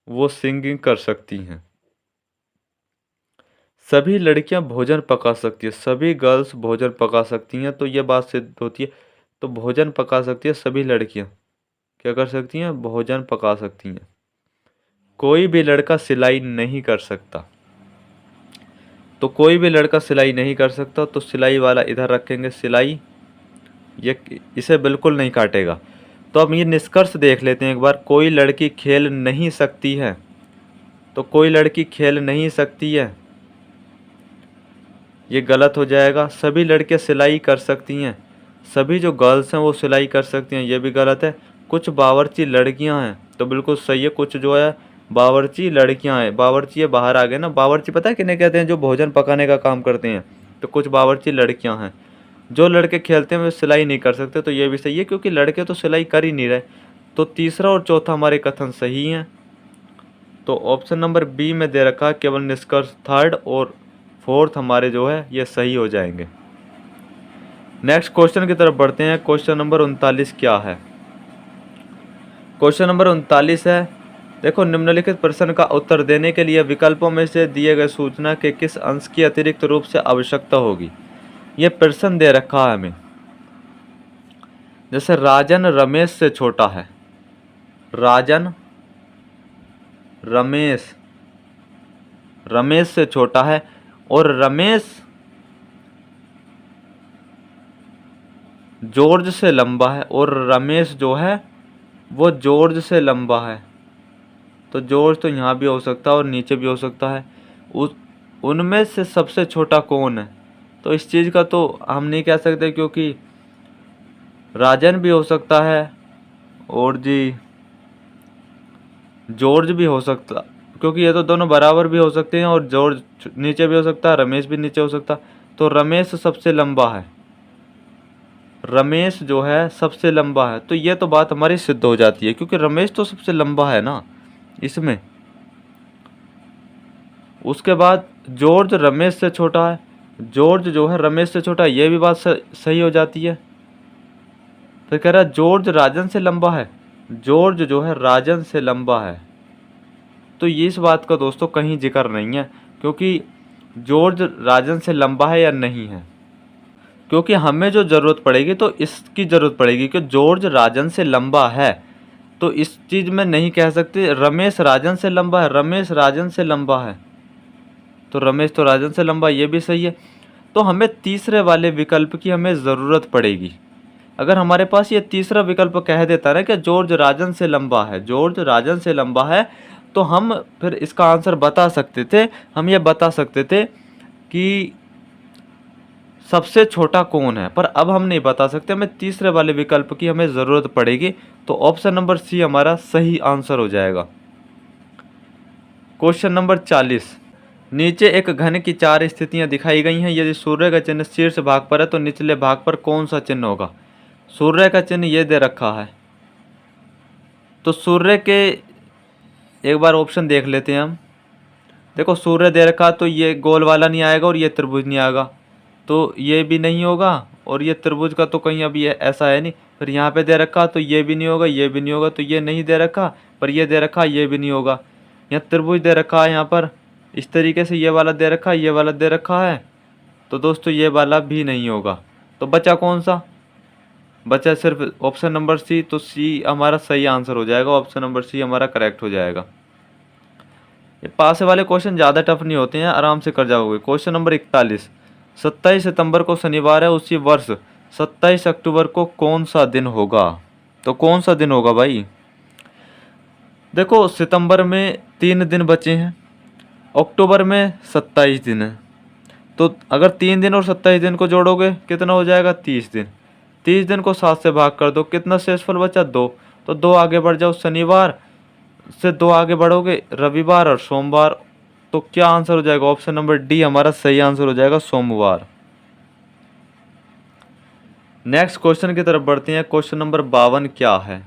वो सिंगिंग कर सकती हैं। सभी लड़कियां भोजन पका सकती है, सभी गर्ल्स भोजन पका सकती हैं। तो ये बात सिद्ध होती है। तो भोजन पका सकती है सभी लड़कियां। क्या कर सकती हैं? भोजन पका सकती हैं। कोई भी लड़का सिलाई नहीं कर सकता। तो कोई भी लड़का सिलाई नहीं कर सकता, तो सिलाई वाला इधर रखेंगे, सिलाई ये इसे बिल्कुल नहीं काटेगा। तो अब ये निष्कर्ष देख लेते हैं एक बार। कोई लड़की खेल नहीं सकती है, तो कोई लड़की खेल नहीं सकती है, ये गलत हो जाएगा। सभी लड़कियां सिलाई कर सकती हैं, सभी जो गर्ल्स हैं वो सिलाई कर सकती हैं, ये भी गलत है। कुछ बावर्ची लड़कियां हैं, तो बिल्कुल सही है। कुछ जो है बावर्ची लड़कियां हैं, बावर्ची ये बाहर आ गए ना। बावर्ची पता है किन्हें कहते हैं? जो भोजन पकाने का काम करते हैं। तो कुछ बावर्ची लड़कियां हैं। जो लड़के खेलते हैं वे सिलाई नहीं कर सकते, तो ये भी सही है, क्योंकि लड़के तो सिलाई कर ही नहीं रहे। तो तीसरा और चौथा हमारे कथन सही हैं। तो ऑप्शन नंबर बी में दे रखा है केवल निष्कर्ष, थर्ड और फोर्थ हमारे जो है ये सही हो जाएंगे। नेक्स्ट क्वेश्चन की तरफ बढ़ते हैं। क्वेश्चन नंबर 39 क्या है? क्वेश्चन नंबर 39 है, देखो निम्नलिखित प्रश्न का उत्तर देने के लिए विकल्पों में से दिए गए सूचना के किस अंश की अतिरिक्त रूप से आवश्यकता होगी? ये प्रश्न दे रखा है हमें। जैसे राजन रमेश से छोटा है, राजन रमेश से छोटा है, और रमेश जॉर्ज से लंबा है, और रमेश जो है वो जॉर्ज से लंबा है। तो जॉर्ज तो यहाँ भी हो सकता है और नीचे भी हो सकता है। उनमें से सबसे छोटा कौन है? तो इस चीज़ का तो हम नहीं कह सकते, क्योंकि राजन भी हो सकता है और जी जॉर्ज भी हो सकता, क्योंकि ये तो दोनों बराबर भी हो सकते हैं, और जॉर्ज नीचे भी हो सकता है, रमेश भी नीचे हो सकता। तो रमेश सबसे लंबा है, रमेश जो है सबसे लंबा है। तो ये तो बात हमारी सिद्ध हो जाती है, क्योंकि रमेश तो सबसे लंबा है ना इसमें। उसके बाद जॉर्ज रमेश से छोटा है, जॉर्ज जो है रमेश से छोटा, ये भी बात सही हो जाती है। फिर कह रहा है जॉर्ज राजन से लंबा है, जॉर्ज जो है राजन से लंबा है, तो ये इस बात का दोस्तों कहीं जिक्र नहीं है, क्योंकि जॉर्ज राजन से लंबा है या नहीं है। क्योंकि हमें जो ज़रूरत पड़ेगी तो इसकी ज़रूरत पड़ेगी कि जॉर्ज राजन से लंबा है, तो इस चीज़ में नहीं कह सकते रमेश राजन से लंबा है, रमेश राजन से लंबा है, तो रमेश तो राजन से लंबा, ये भी सही है। तो हमें तीसरे वाले विकल्प की हमें ज़रूरत पड़ेगी। अगर हमारे पास ये तीसरा विकल्प कह देता ना कि जॉर्ज राजन से लंबा है, जॉर्ज राजन से लंबा है, तो हम फिर इसका आंसर बता सकते थे। हम ये बता सकते थे कि सबसे छोटा कौन है, पर अब हम नहीं बता सकते, हमें तीसरे वाले विकल्प की हमें ज़रूरत पड़ेगी। तो ऑप्शन नंबर सी हमारा सही आंसर हो जाएगा। क्वेश्चन नंबर 40, नीचे एक घन की 4 स्थितियां दिखाई गई हैं। यदि सूर्य का चिन्ह शीर्ष भाग पर है तो निचले भाग पर कौन सा चिन्ह होगा। सूर्य का चिन्ह ये दे रखा है, तो सूर्य के एक बार ऑप्शन देख लेते हैं हम। देखो सूर्य दे रखा, तो ये गोल वाला नहीं आएगा और ये त्रिभुज नहीं आएगा, तो ये भी नहीं होगा, और ये त्रिभुज का तो कहीं अभी ऐसा है नहीं। फिर यहाँ पे दे रखा तो ये भी नहीं होगा, ये भी नहीं होगा, तो ये नहीं दे रखा, पर ये दे रखा, ये भी नहीं होगा। यहाँ त्रिभुज दे रखा है, यहाँ पर इस तरीके से ये वाला दे रखा है, ये वाला दे रखा है, तो दोस्तों ये वाला भी नहीं होगा। तो बचा कौन सा, बचा सिर्फ ऑप्शन नंबर सी। तो सी हमारा सही आंसर हो जाएगा, ऑप्शन नंबर सी हमारा करेक्ट हो जाएगा। ये पास वाले क्वेश्चन ज़्यादा टफ नहीं होते हैं, आराम से कर जाओगे। क्वेश्चन नंबर 41, 27 सितंबर को शनिवार है, उसी वर्ष 27 अक्टूबर को कौन सा दिन होगा। तो कौन सा दिन होगा भाई। देखो सितंबर में 3 दिन बचे हैं, अक्टूबर में 27 दिन है, तो अगर 3 दिन और 27 दिन को जोड़ोगे कितना हो जाएगा, 30 दिन। 30 दिन को 7 से भाग कर दो, कितना शेषफल बचा, 2। तो 2 आगे बढ़ जाओ, शनिवार से 2 आगे बढ़ोगे, रविवार और सोमवार। तो क्या आंसर हो जाएगा, ऑप्शन नंबर डी हमारा सही आंसर हो जाएगा, सोमवार। नेक्स्ट क्वेश्चन की तरफ बढ़ते हैं। क्वेश्चन नंबर 52 क्या है।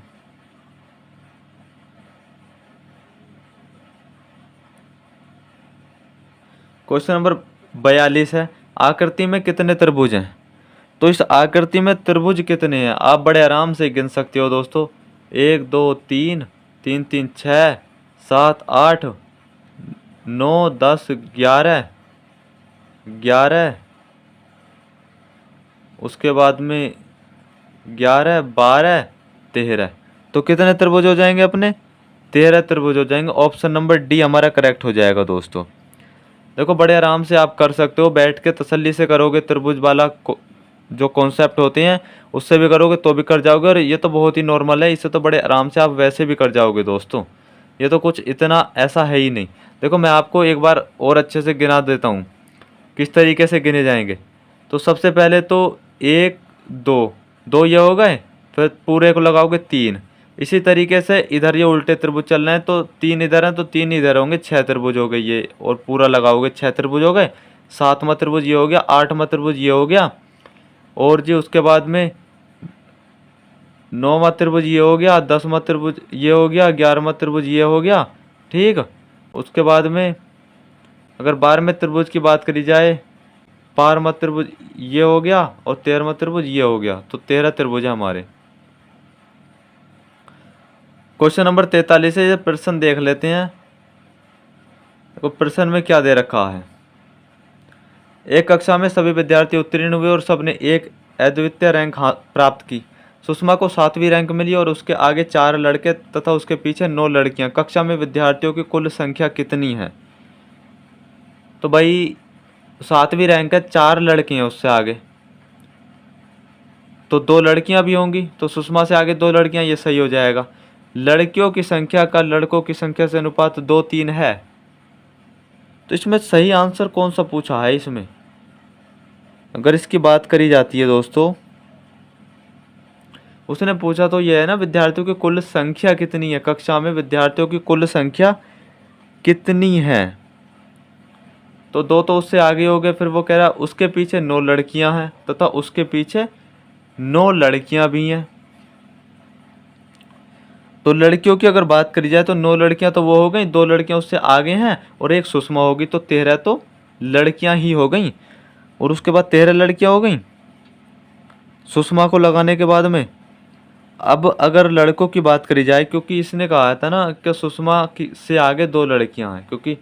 क्वेश्चन नंबर 42 है, आकृति में कितने त्रिभुज हैं। तो इस आकृति में त्रिभुज कितने हैं आप बड़े आराम से गिन सकते हो दोस्तों। 1 2 3, 3 3 6, 7 8, 9 10 11, 11, उसके बाद में 11 12 13। तो कितने त्रिभुज हो जाएंगे अपने, 13 त्रिभुज हो जाएंगे। ऑप्शन नंबर डी हमारा करेक्ट हो जाएगा दोस्तों। देखो बड़े आराम से आप कर सकते हो, बैठ के तसल्ली से करोगे, त्रिभुज वाला जो कॉन्सेप्ट होते हैं उससे भी करोगे तो भी कर जाओगे, और ये तो बहुत ही नॉर्मल है, इससे तो बड़े आराम से आप वैसे भी कर जाओगे दोस्तों। ये तो कुछ इतना ऐसा है ही नहीं। देखो मैं आपको एक बार और अच्छे से गिना देता हूँ किस तरीके से गिने जाएंगे। तो सबसे पहले तो 1 2 2 ये हो गए, फिर पूरे को लगाओगे 3। इसी तरीके से इधर ये उल्टे त्रिभुज चल रहे हैं, तो 3 इधर हैं तो 3 इधर होंगे, 6 त्रिभुज हो गए ये, और पूरा लगाओगे 6 त्रिभुज हो गए। 7वां त्रिभुज ये हो गया, 8वां त्रिभुज ये हो गया, और जी उसके बाद में 9वां त्रिभुज ये हो गया, 10वां त्रिभुज ये हो गया, 11वां त्रिभुज ये हो गया, ठीक। उसके बाद में अगर 12वें त्रिभुज की बात करी जाए, 12वां त्रिभुज ये हो गया, और 13वां त्रिभुज ये हो गया, तो 13 त्रिभुज है हमारे। क्वेश्चन नंबर 43 है, ये प्रश्न देख लेते हैं। देखो प्रश्न में क्या दे रखा है। एक कक्षा में सभी विद्यार्थी उत्तीर्ण हुए और सबने एक अद्वितीय रैंक प्राप्त की। सुषमा को 7वीं रैंक मिली और उसके आगे 4 लड़के तथा उसके पीछे 9 लड़कियां। कक्षा में विद्यार्थियों की कुल संख्या कितनी है। तो भाई 7वीं रैंक है, 4 लड़के हैं उससे आगे, तो 2 लड़कियां भी होंगी, तो सुषमा से आगे 2 लड़कियां, ये सही हो जाएगा। लड़कियों की संख्या का लड़कों की संख्या से अनुपात 2:3 है। तो इसमें सही आंसर कौन सा पूछा है इसमें, अगर इसकी बात करी जाती है दोस्तों, उसने पूछा तो ये है ना विद्यार्थियों की कुल संख्या कितनी है, कक्षा में विद्यार्थियों की कुल संख्या कितनी है। तो 2 तो उससे आगे हो गए, फिर वो कह रहा उसके पीछे 9 लड़कियां हैं तथा उसके पीछे 9 लड़कियां भी हैं। तो लड़कियों की अगर बात करी जाए तो 9 लड़कियां तो वो हो गई, 2 लड़कियां उससे आगे हैं और एक सुषमा होगी, तो 13 तो लड़कियां ही हो गई। और उसके बाद 13 लड़कियां हो गई सुषमा को लगाने के बाद में। अब अगर लड़कों की बात करी जाए, क्योंकि इसने कहा था ना कि सुषमा की से आगे 2 लड़कियां हैं, क्योंकि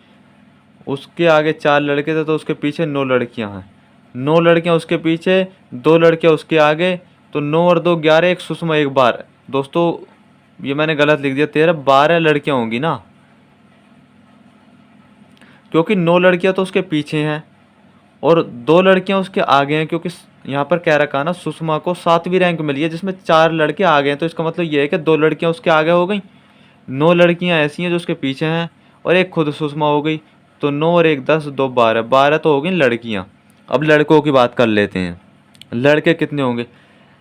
उसके आगे 4 लड़के थे तो उसके पीछे 9 लड़कियां हैं। 9 लड़कियां उसके पीछे, 2 लड़कियां उसके आगे, तो 9 और 2 11, एक सुषमा एक बार। दोस्तों ये मैंने गलत लिख दिया, 13 12 लड़कियां होंगी ना, क्योंकि 9 लड़कियां तो उसके पीछे हैं और 2 लड़कियां उसके आगे हैं, क्योंकि यहाँ पर कह रखा ना सुषमा को 7वीं रैंक मिली है जिसमें 4 लड़के आगे हैं, तो इसका मतलब ये है कि 2 लड़कियां उसके आगे हो गई, 9 लड़कियां ऐसी हैं जो उसके पीछे हैं और एक खुद सुषमा हो गई। तो 9 और 1 10, 2 12, 12 तो हो गई लड़कियां। अब लड़कों की बात कर लेते हैं, लड़के कितने होंगे।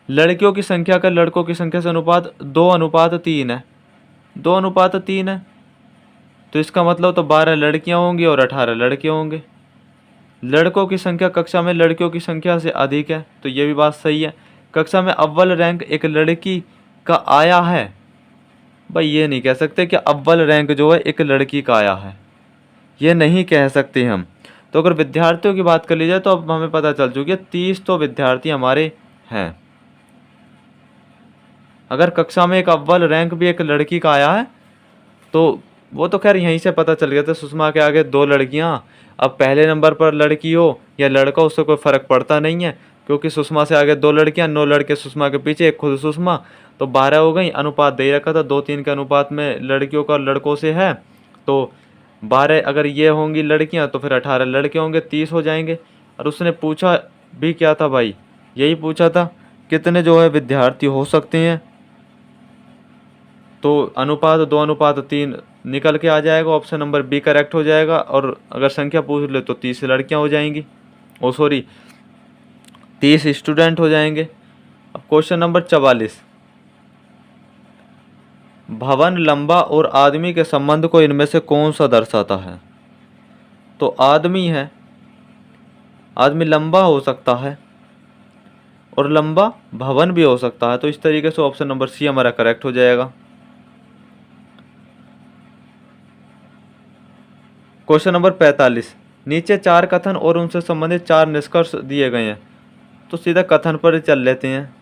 लड़कियों की संख्या का लड़कों की संख्या से अनुपात 2:3 है, 2:3 है, तो इसका मतलब तो 12 लड़कियां होंगी और 18 लड़के होंगे। लड़कों की संख्या कक्षा में लड़कियों की संख्या से अधिक है, तो ये भी बात सही है। कक्षा में अव्वल रैंक एक लड़की का आया है, भाई ये नहीं कह सकते कि अव्वल रैंक जो है एक लड़की का आया है, ये नहीं कह सकते हम। तो अगर विद्यार्थियों की बात कर ली जाए तो अब हमें पता चल चुकी है 30 तो विद्यार्थी हमारे हैं। अगर कक्षा में एक अव्वल रैंक भी एक लड़की का आया है तो वो तो खैर यहीं से पता चल गया था, सुषमा के आगे 2 लड़कियां। अब पहले नंबर पर लड़की हो या लड़का उससे कोई फ़र्क पड़ता नहीं है, क्योंकि सुषमा से आगे 2 लड़कियां, 9 लड़के सुषमा के पीछे, एक खुद सुषमा, तो 12 हो गई। अनुपात दे रखा था 2:3 के अनुपात में लड़कियों का लड़कों से है, तो 12 अगर ये होंगी लड़कियां तो फिर 18 लड़के होंगे, 30 हो जाएंगे। और उसने पूछा भी क्या था भाई, यही पूछा था कितने जो है विद्यार्थी हो सकते हैं, तो अनुपात 2:3 निकल के आ जाएगा, ऑप्शन नंबर बी करेक्ट हो जाएगा। और अगर संख्या पूछ ले तो 30 लड़कियां हो जाएंगी, ओ सॉरी 30 स्टूडेंट हो जाएंगे। अब क्वेश्चन नंबर 44, भवन लंबा और आदमी के संबंध को इनमें से कौन सा दर्शाता है। तो आदमी है, आदमी लंबा हो सकता है और लंबा भवन भी हो सकता है, तो इस तरीके से ऑप्शन नंबर सी हमारा करेक्ट हो जाएगा। क्वेश्चन नंबर 45, नीचे 4 कथन और उनसे संबंधित 4 निष्कर्ष दिए गए हैं, तो सीधा कथन पर चल लेते हैं।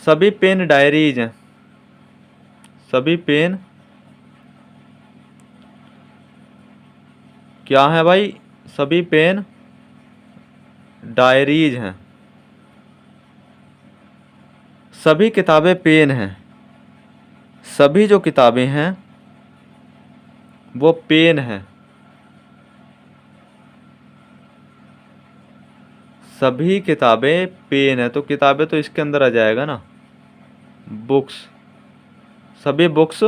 सभी पेन डायरीज हैं, सभी पेन क्या है भाई, सभी पेन डायरीज हैं। सभी किताबें पेन हैं, सभी जो किताबें हैं वो पेन हैं, सभी किताबें पेन है, तो किताबें तो इसके अंदर आ जाएगा ना, बुक्स, सभी बुक्स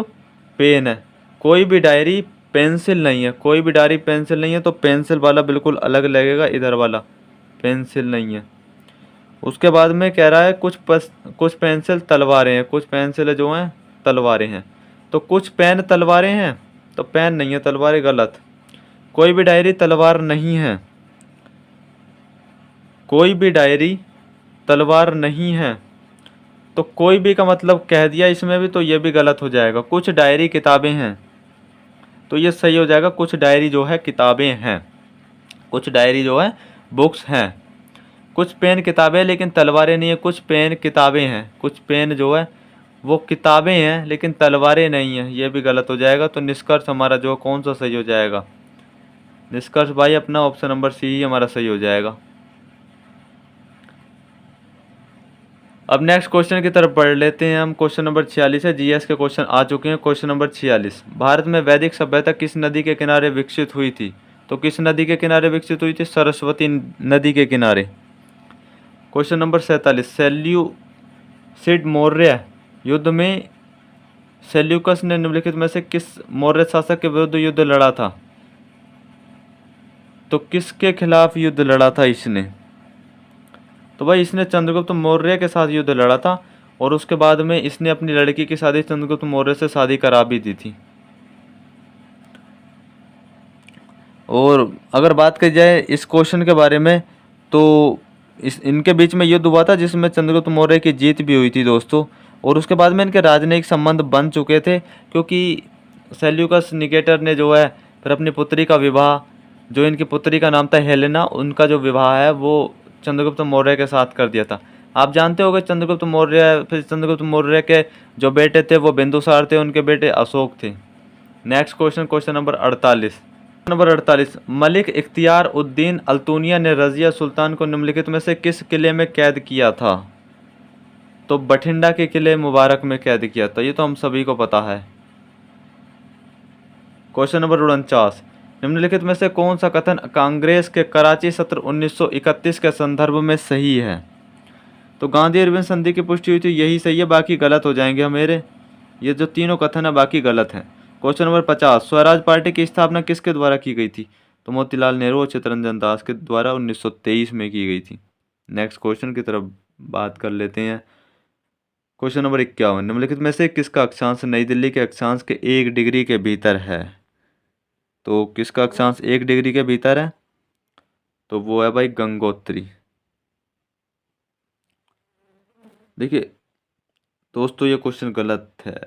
पेन है। कोई भी डायरी पेंसिल नहीं है, कोई भी डायरी पेंसिल नहीं है, तो पेंसिल वाला बिल्कुल अलग लगेगा, इधर वाला पेंसिल नहीं है। उसके बाद में कह रहा है कुछ पेंसिल तलवारें हैं, कुछ पेंसिल जो हैं तलवारें हैं, तो कुछ पेन तलवारें हैं, तो पेन नहीं है, तलवारें गलत। कोई भी डायरी तलवार नहीं है, कोई भी डायरी तलवार नहीं है, तो कोई भी का मतलब कह दिया इसमें भी, तो ये भी गलत हो जाएगा। कुछ डायरी किताबें हैं, तो ये सही हो जाएगा, कुछ डायरी जो है किताबें हैं, कुछ डायरी जो है बुक्स हैं। कुछ पेन किताबें लेकिन तलवारें नहीं है, कुछ पेन किताबें हैं, कुछ पेन जो है वो किताबें हैं लेकिन तलवारें नहीं हैं, ये भी गलत हो जाएगा। तो निष्कर्ष हमारा जो कौन सा सही हो जाएगा, निष्कर्ष भाई अपना ऑप्शन नंबर सी ही हमारा सही हो जाएगा। अब नेक्स्ट क्वेश्चन की तरफ बढ़ लेते हैं हम। क्वेश्चन नंबर 46 है, जीएस के क्वेश्चन आ चुके हैं। क्वेश्चन नंबर 46, भारत में वैदिक सभ्यता किस नदी के किनारे विकसित हुई थी। तो किस नदी के किनारे विकसित हुई थी, सरस्वती नदी के किनारे। क्वेश्चन नंबर 47, सेल्यूसिड मौर्य युद्ध में सेल्यूकस ने निम्नलिखित में से किस मौर्य शासक के विरुद्ध युद्ध लड़ा था। तो किसके खिलाफ युद्ध लड़ा था इसने, तो भाई इसने चंद्रगुप्त मौर्य के साथ युद्ध लड़ा था और उसके बाद में इसने अपनी लड़की की शादी चंद्रगुप्त मौर्य से शादी करा भी दी थी। और अगर बात की जाए इस क्वेश्चन के बारे में, तो इनके बीच में युद्ध हुआ था जिसमें चंद्रगुप्त मौर्य की जीत भी हुई थी दोस्तों। और उसके बाद में इनके राजनयिक संबंध बन चुके थे, क्योंकि सेल्यूकस निकेटर ने जो है फिर अपनी पुत्री का विवाह जो इनकी पुत्री का नाम था हेलेना, उनका जो विवाह है वो चंद्रगुप्त मौर्य के साथ कर दिया था। आप जानते होंगे चंद्रगुप्त मौर्य, फिर चंद्रगुप्त मौर्य के जो बेटे थे वो बिंदुसार थे, उनके बेटे अशोक थे। Next question, question number 48। Number 48, Malik इख्तियार उद्दीन अल्तूनिया ने रजिया सुल्तान को निम्नलिखित में से किस किले में कैद किया था? तो बठिंडा के किले मुबारक में कैद किया था, ये तो हम सभी को पता है। क्वेश्चन नंबर 49, निम्नलिखित में से कौन सा कथन कांग्रेस के कराची सत्र 1931 के संदर्भ में सही है? तो गांधी अरविंद संधि की पुष्टि हुई थी, यही सही है, बाकी गलत हो जाएंगे मेरे। ये जो तीनों कथन है बाकी गलत हैं। क्वेश्चन नंबर 50, स्वराज पार्टी की स्थापना किसके द्वारा की गई थी? तो मोतीलाल नेहरू और चित्तरंजन दास के द्वारा 1923 में की गई थी। नेक्स्ट क्वेश्चन की तरफ बात कर लेते हैं। क्वेश्चन नंबर 51, निम्नलिखित में से किसका अक्षांश नई दिल्ली के अक्षांश के 1 डिग्री के भीतर है? तो किसका अक्षांश 1 डिग्री के भीतर है? तो वो है भाई गंगोत्री। देखिए दोस्तों, ये क्वेश्चन गलत है।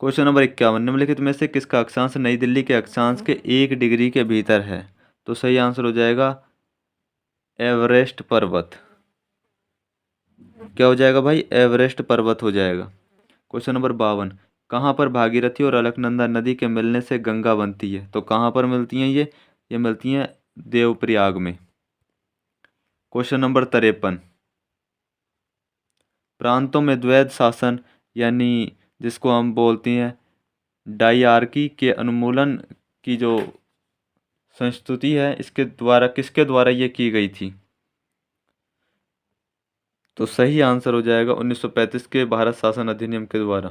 क्वेश्चन नंबर 51, निम्नलिखित में से किसका अक्षांश नई दिल्ली के अक्षांश के 1 डिग्री के भीतर है? तो सही आंसर हो जाएगा एवरेस्ट पर्वत। क्या हो जाएगा भाई? एवरेस्ट पर्वत हो जाएगा। क्वेश्चन नंबर 52, कहाँ पर भागीरथी और अलकनंदा नदी के मिलने से गंगा बनती है? तो कहाँ पर मिलती हैं ये मिलती हैं देवप्रयाग में। क्वेश्चन नंबर 53, प्रांतों में द्वैध शासन यानी जिसको हम बोलते हैं डायआर्की के उन्मूलन की जो संस्तुति है, इसके द्वारा किसके द्वारा ये की गई थी? तो सही आंसर हो जाएगा 1935 के भारत शासन अधिनियम के द्वारा।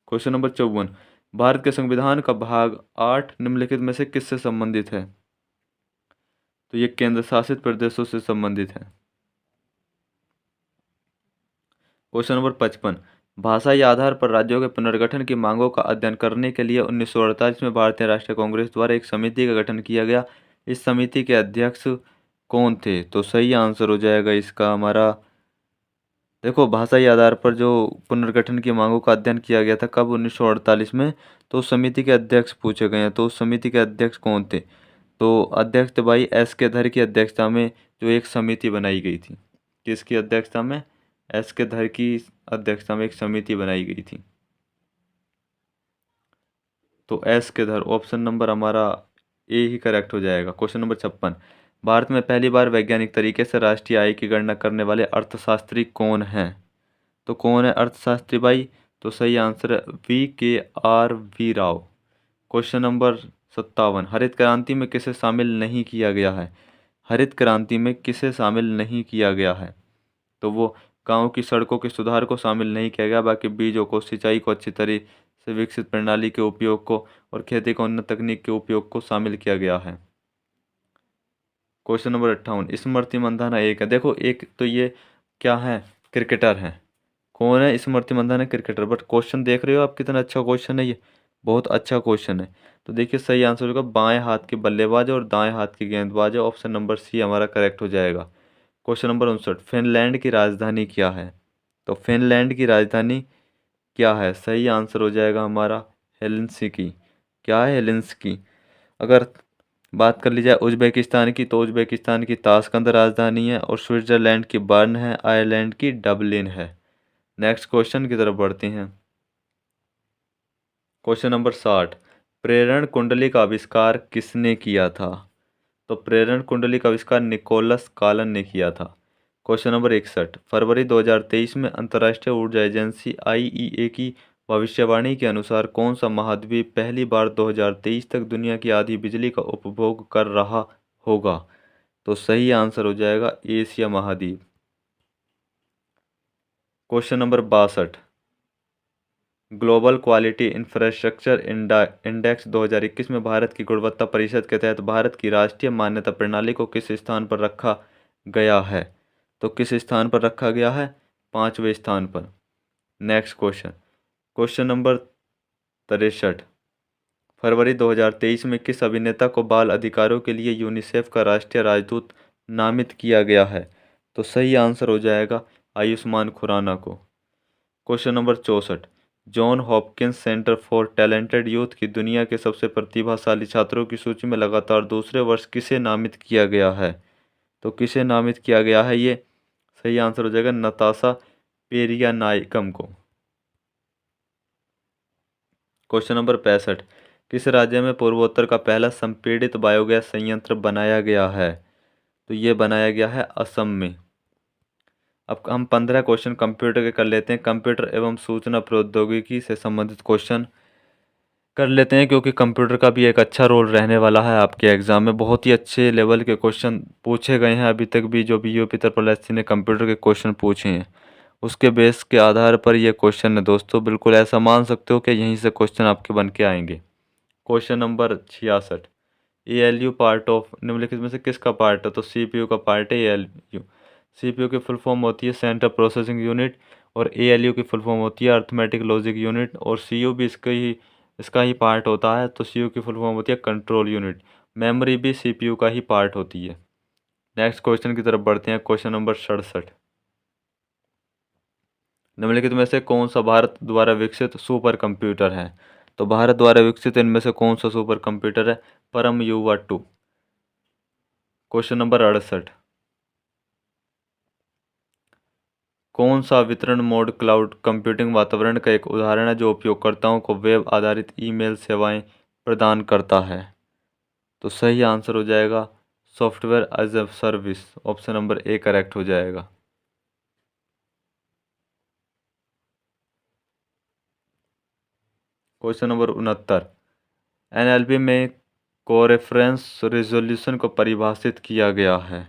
क्वेश्चन नंबर 54, भारत के संविधान का भाग 8 निम्नलिखित में से किससे संबंधित है? तो ये केंद्र शासित प्रदेशों से संबंधित है। क्वेश्चन नंबर 55, भाषाई आधार पर राज्यों के पुनर्गठन की मांगों का अध्ययन करने के लिए 1948 में भारतीय राष्ट्रीय कांग्रेस द्वारा एक समिति का गठन किया गया। इस समिति के अध्यक्ष कौन थे? तो सही आंसर हो जाएगा इसका हमारा, देखो भाषाई आधार पर जो पुनर्गठन की मांगों का अध्ययन किया गया था कब? 1948 में। तो उस समिति के अध्यक्ष पूछे गए हैं, तो उस समिति के अध्यक्ष कौन थे? तो अध्यक्ष थे भाई एस के धर की अध्यक्षता में जो एक समिति बनाई गई थी। किसकी अध्यक्षता में? एस के धर की अध्यक्षता में एक समिति बनाई गई थी। तो एस के धर, ऑप्शन नंबर हमारा ए ही करेक्ट हो जाएगा। क्वेश्चन नंबर 56, भारत में पहली बार वैज्ञानिक तरीके से राष्ट्रीय आय की गणना करने वाले अर्थशास्त्री कौन हैं? तो कौन है अर्थशास्त्री भाई? तो सही आंसर है VKR राव। क्वेश्चन नंबर 57, हरित क्रांति में किसे शामिल नहीं किया गया है? हरित क्रांति में किसे शामिल नहीं किया गया है? तो वो गांव की सड़कों के सुधार को शामिल नहीं किया गया, बाकी बीजों को, सिंचाई को अच्छी तरह से विकसित प्रणाली के उपयोग को और खेती का उन्नत तकनीक के उपयोग को शामिल किया गया है। क्वेश्चन नंबर 58, स्मृति मंधाना एक है। देखो एक तो ये क्या है? क्रिकेटर है। कौन है? Smriti Mandhana cricketer. But question देख रहे हो आप कितना अच्छा क्वेश्चन है, ये बहुत अच्छा क्वेश्चन है। तो देखिए सही आंसर होगा बाएं हाथ के बल्लेबाज और दाएं हाथ के गेंदबाज है। ऑप्शन नंबर सी हमारा करेक्ट हो जाएगा। क्वेश्चन नंबर 59, फिनलैंड की राजधानी क्या है? तो फिनलैंड की राजधानी क्या है? सही आंसर हो जाएगा हमारा हेलेंसिकी। क्या है? हेलेंसिकी। अगर बात कर ली जाए उज्बेकिस्तान की, तो उज्बेकिस्तान की ताशकंद राजधानी है और स्विट्जरलैंड की बर्न है, आयरलैंड की डबलिन है। नेक्स्ट क्वेश्चन की तरफ बढ़ते हैं। क्वेश्चन नंबर 60, प्रेरण कुंडली का आविष्कार किसने किया था? तो प्रेरण कुंडली का आविष्कार निकोलस कॉलन ने किया था। क्वेश्चन नंबर 61, फरवरी 2023 में अंतर्राष्ट्रीय ऊर्जा एजेंसी IEA की भविष्यवाणी के अनुसार कौन सा महाद्वीप पहली बार 2023 तक दुनिया की आधी बिजली का उपभोग कर रहा होगा? तो सही आंसर हो जाएगा एशिया महाद्वीप। Question number 62, global quality infrastructure index 2021 में भारत की गुणवत्ता परिषद के तहत भारत की राष्ट्रीय मान्यता प्रणाली को किस स्थान पर रखा गया है? तो किस स्थान पर रखा गया है? 5वें स्थान पर। नेक्स्ट क्वेश्चन, क्वेश्चन नंबर 63, फरवरी 2023 में किस अभिनेता को बाल अधिकारों के लिए यूनिसेफ का राष्ट्रीय राजदूत नामित किया गया है? तो सही आंसर हो जाएगा आयुष्मान खुराना को। Question number 64, John Hopkins centre for talented youth की दुनिया के सबसे प्रतिभाशाली छात्रों की सूची में लगातार दूसरे वर्ष किसे नामित किया गया है? तो किसे नामित किया गया है ये? सही आंसर हो जाएगा नताशा पेरियानाइकम को। Question number 65। किस राज्य में पूर्वोत्तर का पहला संपीड़ित बायोगैस संयंत्र बनाया गया है? तो ये बनाया गया है असम में। अब हम 15 क्वेश्चन कंप्यूटर के कर लेते हैं। कंप्यूटर एवं सूचना प्रौद्योगिकी से संबंधित क्वेश्चन कर लेते हैं, क्योंकि कंप्यूटर का भी एक अच्छा रोल रहने वाला है आपके एग्जाम में। बहुत ही अच्छे लेवल के क्वेश्चन पूछे गए हैं अभी तक भी, जो भी यूपी त्रिपल एससी ने कंप्यूटर के क्वेश्चन पूछे हैं उसके बेस के आधार पर ये क्वेश्चन है दोस्तों। बिल्कुल ऐसा मान सकते हो कि यहीं से क्वेश्चन आपके बन के आएंगे। Question number 66। ALU part of निम्नलिखित में से किसका पार्ट है? तो CPU का पार्ट है ALU। CPU की फुल फॉर्म होती है सेंट्रल प्रोसेसिंग यूनिट, और ALU की फुल फॉर्म होती है अर्थमेटिक लॉजिक यूनिट, और CU भी इसका ही पार्ट होता है। तो CU की फुल फॉर्म होती है कंट्रोल यूनिट। मेमोरी भी CPU का ही पार्ट होती है। नेक्स्ट क्वेश्चन की तरफ बढ़ते हैं। Question number 67। निम्नलिखित में से कौन सा भारत द्वारा विकसित सुपर कंप्यूटर है? तो भारत द्वारा विकसित इनमें से कौन सा सुपर कंप्यूटर है? परम युवा 2। Question number 68। कौन सा वितरण मोड क्लाउड कंप्यूटिंग वातावरण का एक उदाहरण है जो उपयोगकर्ताओं को वेब आधारित ईमेल सेवाएं प्रदान करता है? तो सही आंसर हो जाएगा software as a service. Option number A correct हो जाएगा। Question number 69। NLP में कोरेफरेंस रिजोल्यूशन को परिभाषित किया गया है?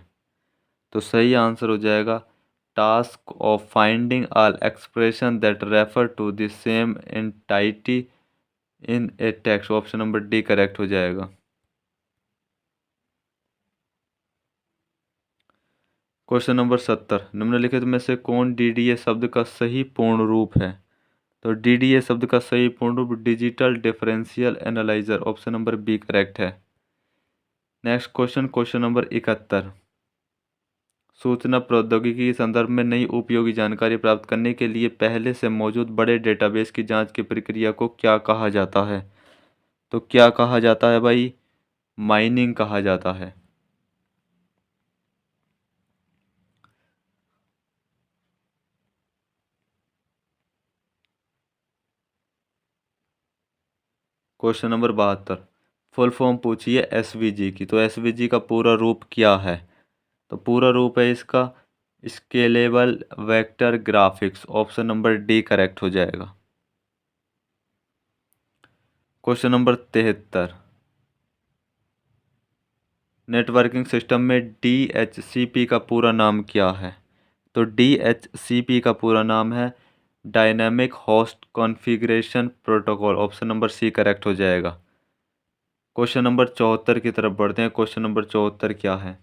तो सही आंसर हो जाएगा task of finding all expression that refer to the same entity in a text. Option number D correct हो जाएगा। Question number 70। निम्नलिखित में से कौन DDA शब्द का सही पूर्ण रूप है? तो DDA शब्द का सही पूर्ण रूप digital differential analyser. Option number B correct है। Next question, question number 71। सूचना प्रौद्योगिकी के संदर्भ में नई उपयोगी जानकारी प्राप्त करने के लिए पहले से मौजूद बड़े डेटाबेस की जांच की प्रक्रिया को क्या कहा जाता है? तो क्या कहा जाता है भाई? माइनिंग कहा जाता है। Question number 72। फुल फॉर्म पूछिए SVG की। तो SVG का पूरा रूप क्या है? तो पूरा रूप है इसका scalable vector graphics. Option number D correct हो जाएगा। Question number 73। नेटवर्किंग सिस्टम में DHCP का पूरा नाम क्या है? तो DHCP का पूरा नाम है dynamic host configuration protocol. Option number C correct हो जाएगा। क्वेश्चन नंबर 74 की तरफ बढ़ते हैं। क्वेश्चन नंबर 74 क्या है?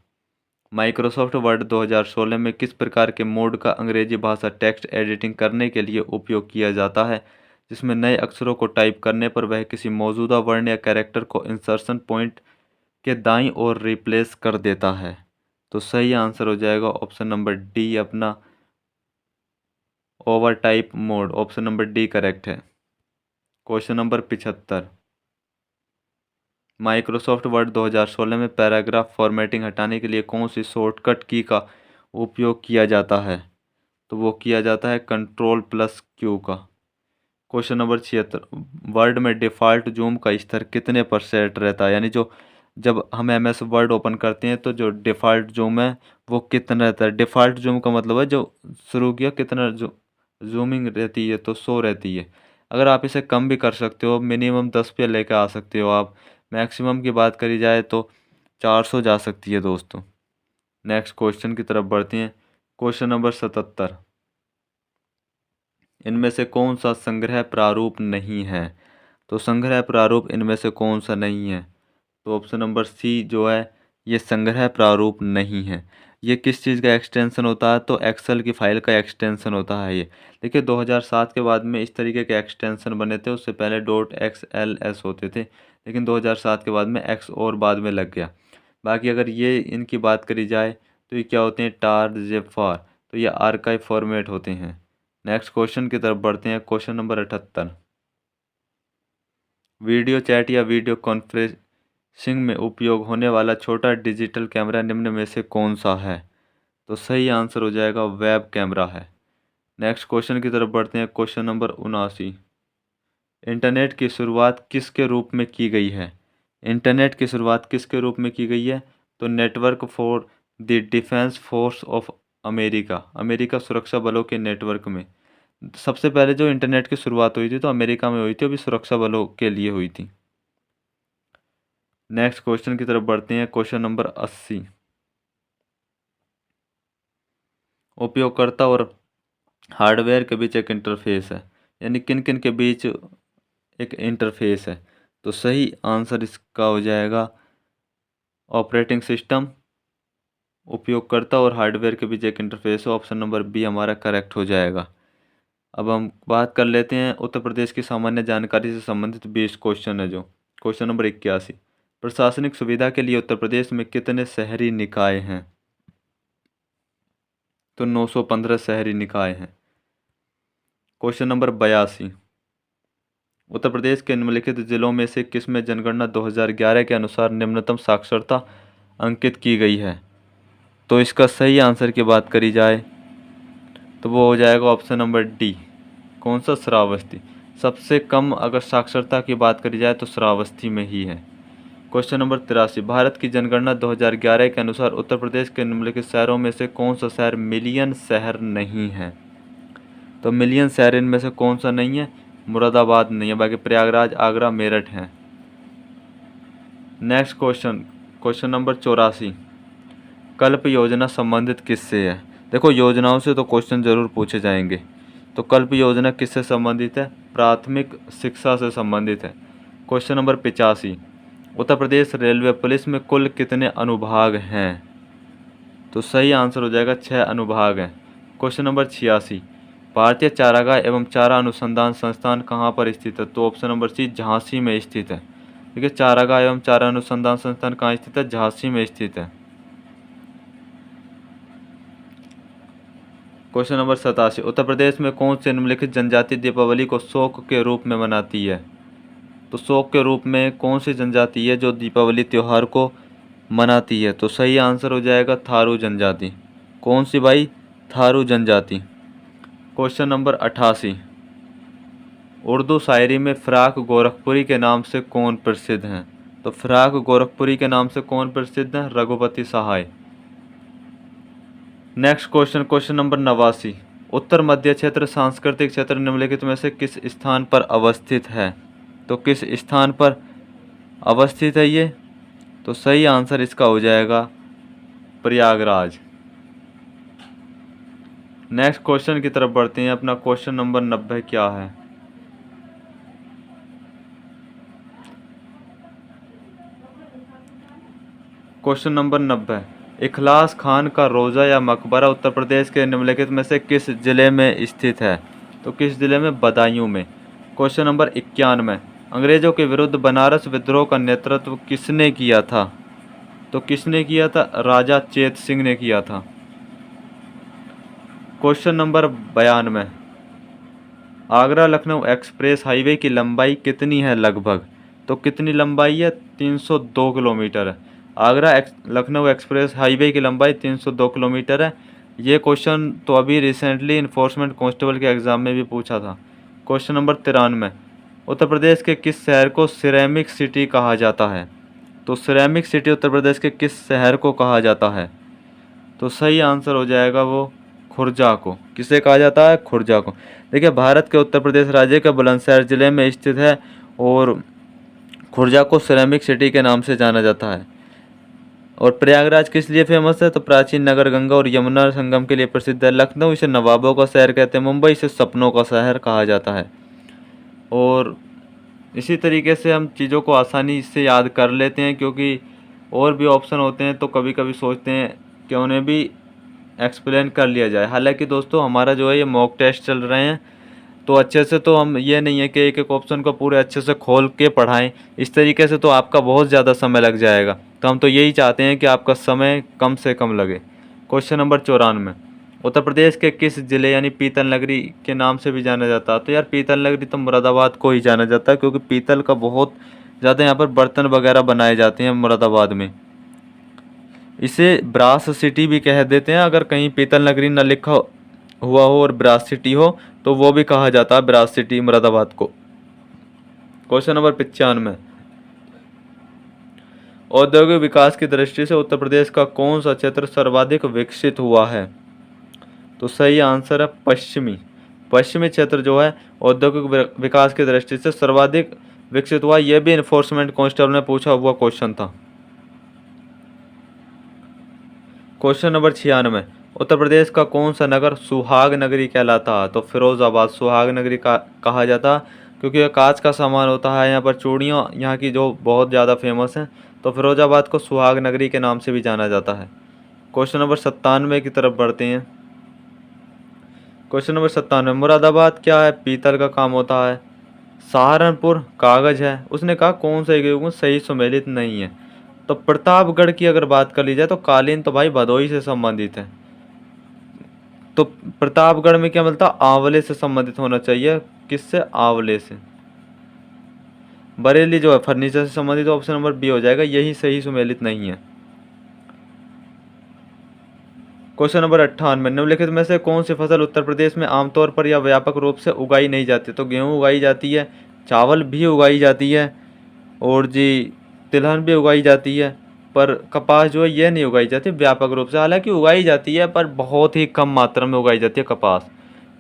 माइक्रोसॉफ्ट वर्ड 2016 में किस प्रकार के मोड का अंग्रेजी भाषा टेक्स्ट एडिटिंग करने के लिए उपयोग किया जाता है, जिसमें नए अक्षरों को टाइप करने पर वह किसी मौजूदा वर्ण या कैरेक्टर को इंसर्शन पॉइंट के दाईं ओर रिप्लेस कर देता है? तो सही आंसर हो जाएगा ऑप्शन नंबर डी अपना over type mode. Option number D correct है। Question number 75। माइक्रोसॉफ्ट वर्ड 2016 में पैराग्राफ फॉर्मेटिंग हटाने के लिए कौन सी शॉर्टकट की का उपयोग किया जाता है? तो वो किया जाता है Ctrl+Q का। Question number 76। वर्ड में डिफ़ॉल्ट जूम का स्तर कितने पर सेट रहता है? यानी जो जब हम MS वर्ड ओपन करते हैं तो जो डिफ़ॉल्ट जूम है वो कितना रहता है? डिफ़ॉल्ट जूम का मतलब है जो शुरू किया कितना जूमिंग रहती है, तो 100 रहती है। अगर आप इसे कम भी कर सकते हो, मिनिमम 10 पे लेकर आ सकते हो आप। मैक्सिमम की बात करी जाए तो 400 जा सकती है दोस्तों। नेक्स्ट क्वेश्चन की तरफ बढ़ते हैं। Question number 77। इनमें से कौन सा संग्रह प्रारूप नहीं है? तो संग्रह प्रारूप इनमें से कौन सा नहीं है? तो ऑप्शन नंबर सी जो है ये संग्रह प्रारूप नहीं है। ये किस चीज़ का एक्सटेंशन होता है? तो एक्सेल की फाइल का एक्सटेंशन होता है ये। देखिए 2007 के बाद में इस तरीके के एक्सटेंशन बने थे। उससे पहले .xls होते थे, लेकिन 2007 के बाद में एक्स और बाद में लग गया। बाकी अगर ये इनकी बात करी जाए तो ये क्या होते हैं? टार जेफार। तो ये आर्काइव फॉर्मेट होते हैं। नेक्स्ट क्वेश्चन की तरफ बढ़ते हैं। क्वेश्चन नंबर 78, वीडियो चैट या वीडियो कॉन्फ्रेंसिंग में उपयोग होने वाला छोटा डिजिटल कैमरा निम्न में से कौन सा है? तो सही आंसर हो जाएगा वेब कैमरा है। नेक्स्ट क्वेश्चन की तरफ बढ़ते हैं। क्वेश्चन नंबर 79, इंटरनेट की शुरुआत किसके रूप में की गई है? इंटरनेट की शुरुआत किसके रूप में की गई है? तो network for the defence force of America, America सुरक्षा बलों के नेटवर्क में सबसे पहले जो इंटरनेट की शुरुआत हुई थी तो अमेरिका में हुई थी, अभी सुरक्षा बलों के लिए हुई थी। नेक्स्ट क्वेश्चन की तरफ बढ़ते हैं। क्वेश्चन नंबर 80, उपयोगकर्ता और हार्डवेयर के बीच एक इंटरफेस है, यानी किन किन के बीच एक इंटरफेस है? तो सही आंसर इसका हो जाएगा ऑपरेटिंग सिस्टम, उपयोगकर्ता और हार्डवेयर के बीच एक इंटरफेस है। ऑप्शन नंबर बी हमारा करेक्ट हो जाएगा। अब हम बात कर लेते हैं उत्तर प्रदेश की सामान्य जानकारी से संबंधित 20 क्वेश्चन है जो। क्वेश्चन नंबर 81, प्रशासनिक सुविधा के लिए उत्तर प्रदेश में कितने शहरी निकाय हैं? तो 915 शहरी निकाय हैं। क्वेश्चन नंबर 82, उत्तर प्रदेश के निम्नलिखित जिलों में से किसमें जनगणना 2011 के अनुसार निम्नतम साक्षरता अंकित की गई है? तो इसका सही आंसर की बात करी जाए तो वो हो जाएगा ऑप्शन नंबर डी। कौन सा? श्रावस्ती। सबसे कम अगर साक्षरता की बात करी जाए तो श्रावस्ती में ही है। क्वेश्चन नंबर 83, भारत की जनगणना 2011 के अनुसार उत्तर प्रदेश के निम्नलिखित शहरों में से कौन सा शहर मिलियन शहर नहीं है? तो मिलियन शहर इनमें से कौन सा नहीं है? मुरादाबाद नहीं है, बाकी प्रयागराज, आगरा, मेरठ हैं। नेक्स्ट क्वेश्चन, क्वेश्चन नंबर 84, कल्प योजना संबंधित किससे है? देखो योजनाओं से तो क्वेश्चन जरूर पूछे जाएंगे। तो कल्प योजना किससे संबंधित है? प्राथमिक शिक्षा से संबंधित है। Question number 85, Uttar Pradesh railway police में कुल कितने अनुभाग हैं? तो सही आंसर हो जाएगा 6 अनुभाग हैं। क्वेश्चन नंबर 86, भारतीय चारागाह एवं चारा अनुसंधान संस्थान कहाँ पर स्थित है? तो ऑप्शन नंबर सी झांसी में स्थित है। ठीक है, चारागाह एवं चारा अनुसंधान संस्थान कहाँ स्थित है? झांसी में स्थित है। क्वेश्चन नंबर 87, उत्तर प्रदेश में कौन सी निम्नलिखित जनजाति दीपावली को शोक के रूप में मनाती है? तो शोक के रूप में कौन सी जनजाति है जो दीपावली त्यौहार को मनाती है? तो सही आंसर हो जाएगा थारू जनजाति। कौन सी भाई? थारू जनजाति। क्वेश्चन नंबर 88, उर्दू शायरी में फ़राक गोरखपुरी के नाम से कौन प्रसिद्ध हैं? तो फ़राक गोरखपुरी के नाम से कौन प्रसिद्ध हैं? रघुपति सहाय। नेक्स्ट क्वेश्चन, क्वेश्चन नंबर 89, उत्तर मध्य क्षेत्र सांस्कृतिक क्षेत्र निम्नलिखित में से किस स्थान पर अवस्थित है? तो किस स्थान पर अवस्थित है ये? तो सही आंसर इसका हो जाएगा प्रयागराज। नेक्स्ट क्वेश्चन की तरफ बढ़ते हैं। अपना क्वेश्चन नंबर 90 क्या है? क्वेश्चन नंबर 90, इखलास खान का रोज़ा या मकबरा उत्तर प्रदेश के निम्नलिखित में से किस जिले में स्थित है? तो किस जिले में? बदायूं में। क्वेश्चन नंबर 91, अंग्रेजों के विरुद्ध बनारस विद्रोह का नेतृत्व किसने किया था? तो किसने किया था? राजा चेत सिंह ने किया था। Question number 92, Agra Lucknow express highway की लंबाई कितनी है लगभग? तो कितनी लंबाई है? 302 किलोमीटर है। आगरा लखनऊ एक्सप्रेस हाईवे की लंबाई 302 किलोमीटर है। ये क्वेश्चन तो अभी रिसेंटली इन्फोर्समेंट कांस्टेबल के एग्ज़ाम में भी पूछा था। क्वेश्चन नंबर 93, उत्तर प्रदेश के किस शहर को सिरेमिक सिटी कहा जाता है? तो सिरेमिक सिटी उत्तर प्रदेश के किस शहर को कहा जाता है? तो सही आंसर हो जाएगा वो खुर्जा को। किसे कहा जाता है? खुर्जा को। देखिए भारत के उत्तर प्रदेश राज्य के बुलंदशहर जिले में स्थित है और खुर्जा को सिरेमिक सिटी के नाम से जाना जाता है। और प्रयागराज किस लिए फेमस है? तो प्राचीन नगर गंगा और यमुना संगम के लिए प्रसिद्ध है। लखनऊ इसे नवाबों का शहर कहते हैं। मुंबई इसे सपनों का शहर कहा जाता है। और इसी तरीके से हम चीज़ों को आसानी से याद कर लेते हैं, क्योंकि और भी ऑप्शन होते हैं तो कभी कभी सोचते हैं कि उन्हें भी एक्सप्लेन कर लिया जाए। हालांकि दोस्तों हमारा जो है ये मॉक टेस्ट चल रहे हैं, तो अच्छे से तो हम ये नहीं है कि एक एक ऑप्शन को पूरे अच्छे से खोल के पढ़ाएं। इस तरीके से तो आपका बहुत ज़्यादा समय लग जाएगा। तो हम तो यही चाहते हैं कि आपका समय कम से कम लगे। क्वेश्चन नंबर 94, उत्तर प्रदेश के किस जिले यानी पीतल नगरी के नाम से भी जाना जाता है? तो यार पीतल नगरी तो मुरादाबाद को ही जाना जाता है, क्योंकि पीतल का बहुत ज़्यादा यहाँ पर बर्तन वगैरह बनाए जाते हैं मुरादाबाद में। इसे ब्रास सिटी भी कह देते हैं, अगर कहीं पीतल नगरी न लिखा हुआ हो और ब्रास सिटी हो तो वो भी कहा जाता है ब्रास सिटी मुरादाबाद को। क्वेश्चन नंबर 95, औद्योगिक विकास की दृष्टि से उत्तर प्रदेश का कौन सा क्षेत्र सर्वाधिक विकसित हुआ है? तो सही आंसर है पश्चिमी क्षेत्र जो है औद्योगिक विकास की दृष्टि से सर्वाधिक विकसित हुआ। यह भी इन्फोर्समेंट कांस्टेबल में पूछा हुआ क्वेश्चन था। क्वेश्चन नंबर 96, उत्तर प्रदेश का कौन सा नगर सुहाग नगरी कहलाता है? तो फिरोजाबाद सुहाग नगरी का कहा जाता, क्योंकि यह कांच का सामान होता है। यहाँ पर चूड़ियाँ यहाँ की जो बहुत ज़्यादा फेमस हैं, तो फिरोजाबाद को सुहाग नगरी के नाम से भी जाना जाता है। क्वेश्चन नंबर 97 की तरफ बढ़ते हैं। क्वेश्चन नंबर 97, मुरादाबाद क्या है? पीतल का काम होता है। सहारनपुर कागज है। उसने कहा कौन सा युग्म सही सुमेलित नहीं है? तो प्रतापगढ़ की अगर बात कर ली जाए तो कालीन तो भाई भदोही से संबंधित है। तो प्रतापगढ़ में क्या मिलता? आंवले से संबंधित होना चाहिए। किससे? आंवले से। बरेली जो है फर्नीचर से संबंधित, ऑप्शन नंबर बी हो जाएगा, यही सही सुमेलित नहीं है। क्वेश्चन नंबर 98, निम्नलिखित में से कौन सी फसल उत्तर प्रदेश में आमतौर पर या व्यापक रूप से उगाई नहीं जाती? तो गेहूँ उगाई जाती है, चावल भी उगाई जाती है, और जी तिलहन भी उगाई जाती है, पर कपास जो है ये नहीं उगाई जाती व्यापक रूप से। हालांकि उगाई जाती है पर बहुत ही कम मात्रा में उगाई जाती है कपास।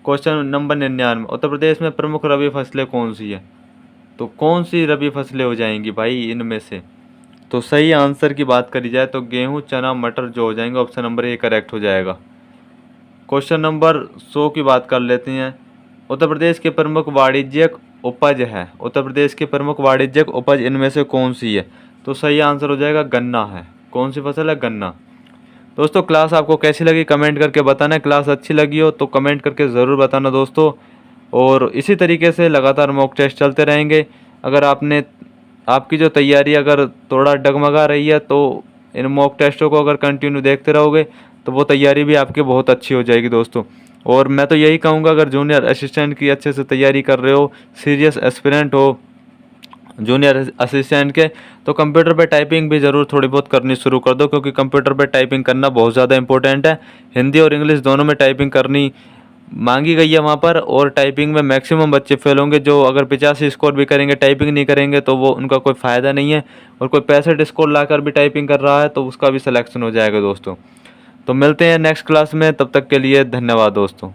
क्वेश्चन नंबर 99, उत्तर प्रदेश में प्रमुख रबी फसलें कौन सी है? तो कौन सी रबी फसलें हो जाएंगी भाई इनमें से? तो सही आंसर की बात करी जाए तो गेहूँ, चना, मटर जो हो जाएंगे, ऑप्शन नंबर ए करेक्ट हो जाएगा। क्वेश्चन नंबर 100 की बात कर लेते हैं। उत्तर प्रदेश के प्रमुख वाणिज्यिक उपज है। उत्तर प्रदेश की प्रमुख वाणिज्यिक उपज इनमें से कौन सी है? तो सही आंसर हो जाएगा गन्ना है। कौन सी फसल है? गन्ना। दोस्तों क्लास आपको कैसी लगी कमेंट करके बताना। क्लास अच्छी लगी हो तो कमेंट करके ज़रूर बताना दोस्तों, और इसी तरीके से लगातार मॉक टेस्ट चलते रहेंगे। अगर आपकी जो तैयारी अगर थोड़ा डगमगा रही है तो इन मॉक टेस्टों को अगर कंटिन्यू देखते रहोगे तो वो तैयारी भी आपकी बहुत अच्छी हो जाएगी दोस्तों। और मैं तो यही कहूँगा, अगर जूनियर असिस्टेंट की अच्छे से तैयारी कर रहे हो, सीरियस एस्पिरेंट हो जूनियर असिस्टेंट के, तो कंप्यूटर पे टाइपिंग भी ज़रूर थोड़ी बहुत करनी शुरू कर दो, क्योंकि कंप्यूटर पे टाइपिंग करना बहुत ज़्यादा इंपॉर्टेंट है। हिंदी और इंग्लिश दोनों में टाइपिंग करनी मांगी गई है वहाँ पर, और टाइपिंग में मैक्सिमम बच्चे फेल होंगे जो अगर 85 स्कोर भी करेंगे टाइपिंग नहीं करेंगे तो वो उनका कोई फ़ायदा नहीं है। और कोई 65 स्कोर लाकर भी टाइपिंग कर रहा है तो उसका भी सिलेक्शन हो जाएगा दोस्तों। तो मिलते हैं नेक्स्ट क्लास में, तब तक के लिए धन्यवाद दोस्तों।